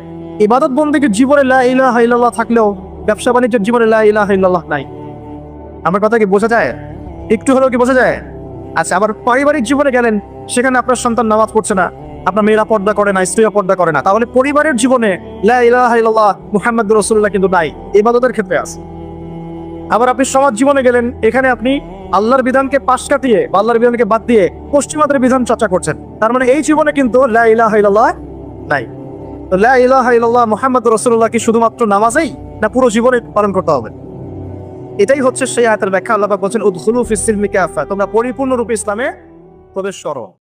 ইবাদত বন্দেগীর জীবনে লা ইলাহা ইল্লাল্লাহ থাকলেও ব্যবসা বাণিজ্যের জীবনে লা ইলাহা ইল্লাল্লাহ নাই। আমার কথা কি বোঝা যায়? একটু হলেও কি বোঝা যায়? আচ্ছা, আবার পারিবারিক জীবনে গেলেন, সেখানে আপনার সন্তান নামাজ পড়ছে না, আপনার মেয়েরা পর্দা করে না, স্ত্রীরা পর্দা করে না, তাহলে পরিবারের জীবনে লা ইলাহা ইল্লাল্লাহ মুহাম্মাদুর রাসূলুল্লাহ কিন্তু নাই, ইবাদতের ক্ষেত্রে আছে। আবার আপনি সমাজ জীবনে গেলেন, এখানে আপনি আল্লাহর বিধানকে পাশ কাটিয়ে বা আল্লাহর বিধানকে বাদ দিয়ে পশ্চিমাদের বিধান চর্চা করছেন, তার মানে এই জীবনে কিন্তু লা ইলাহা ইল্লাল্লাহ নাই। তো লা ইলাহা ইল্লাল্লাহ মুহাম্মাদুর রাসূলুল্লাহ কি শুধুমাত্র নামাজেই, না পুরো জীবনে পালন করতে হবে? এটাই হচ্ছে সেই আয়াতের ব্যাখ্যা। আল্লাহ পাক বলেন উদখুলু ফিস সিলমি কাফা, তোমরা পরিপূর্ণরূপে ইসলামে প্রবেশ করো।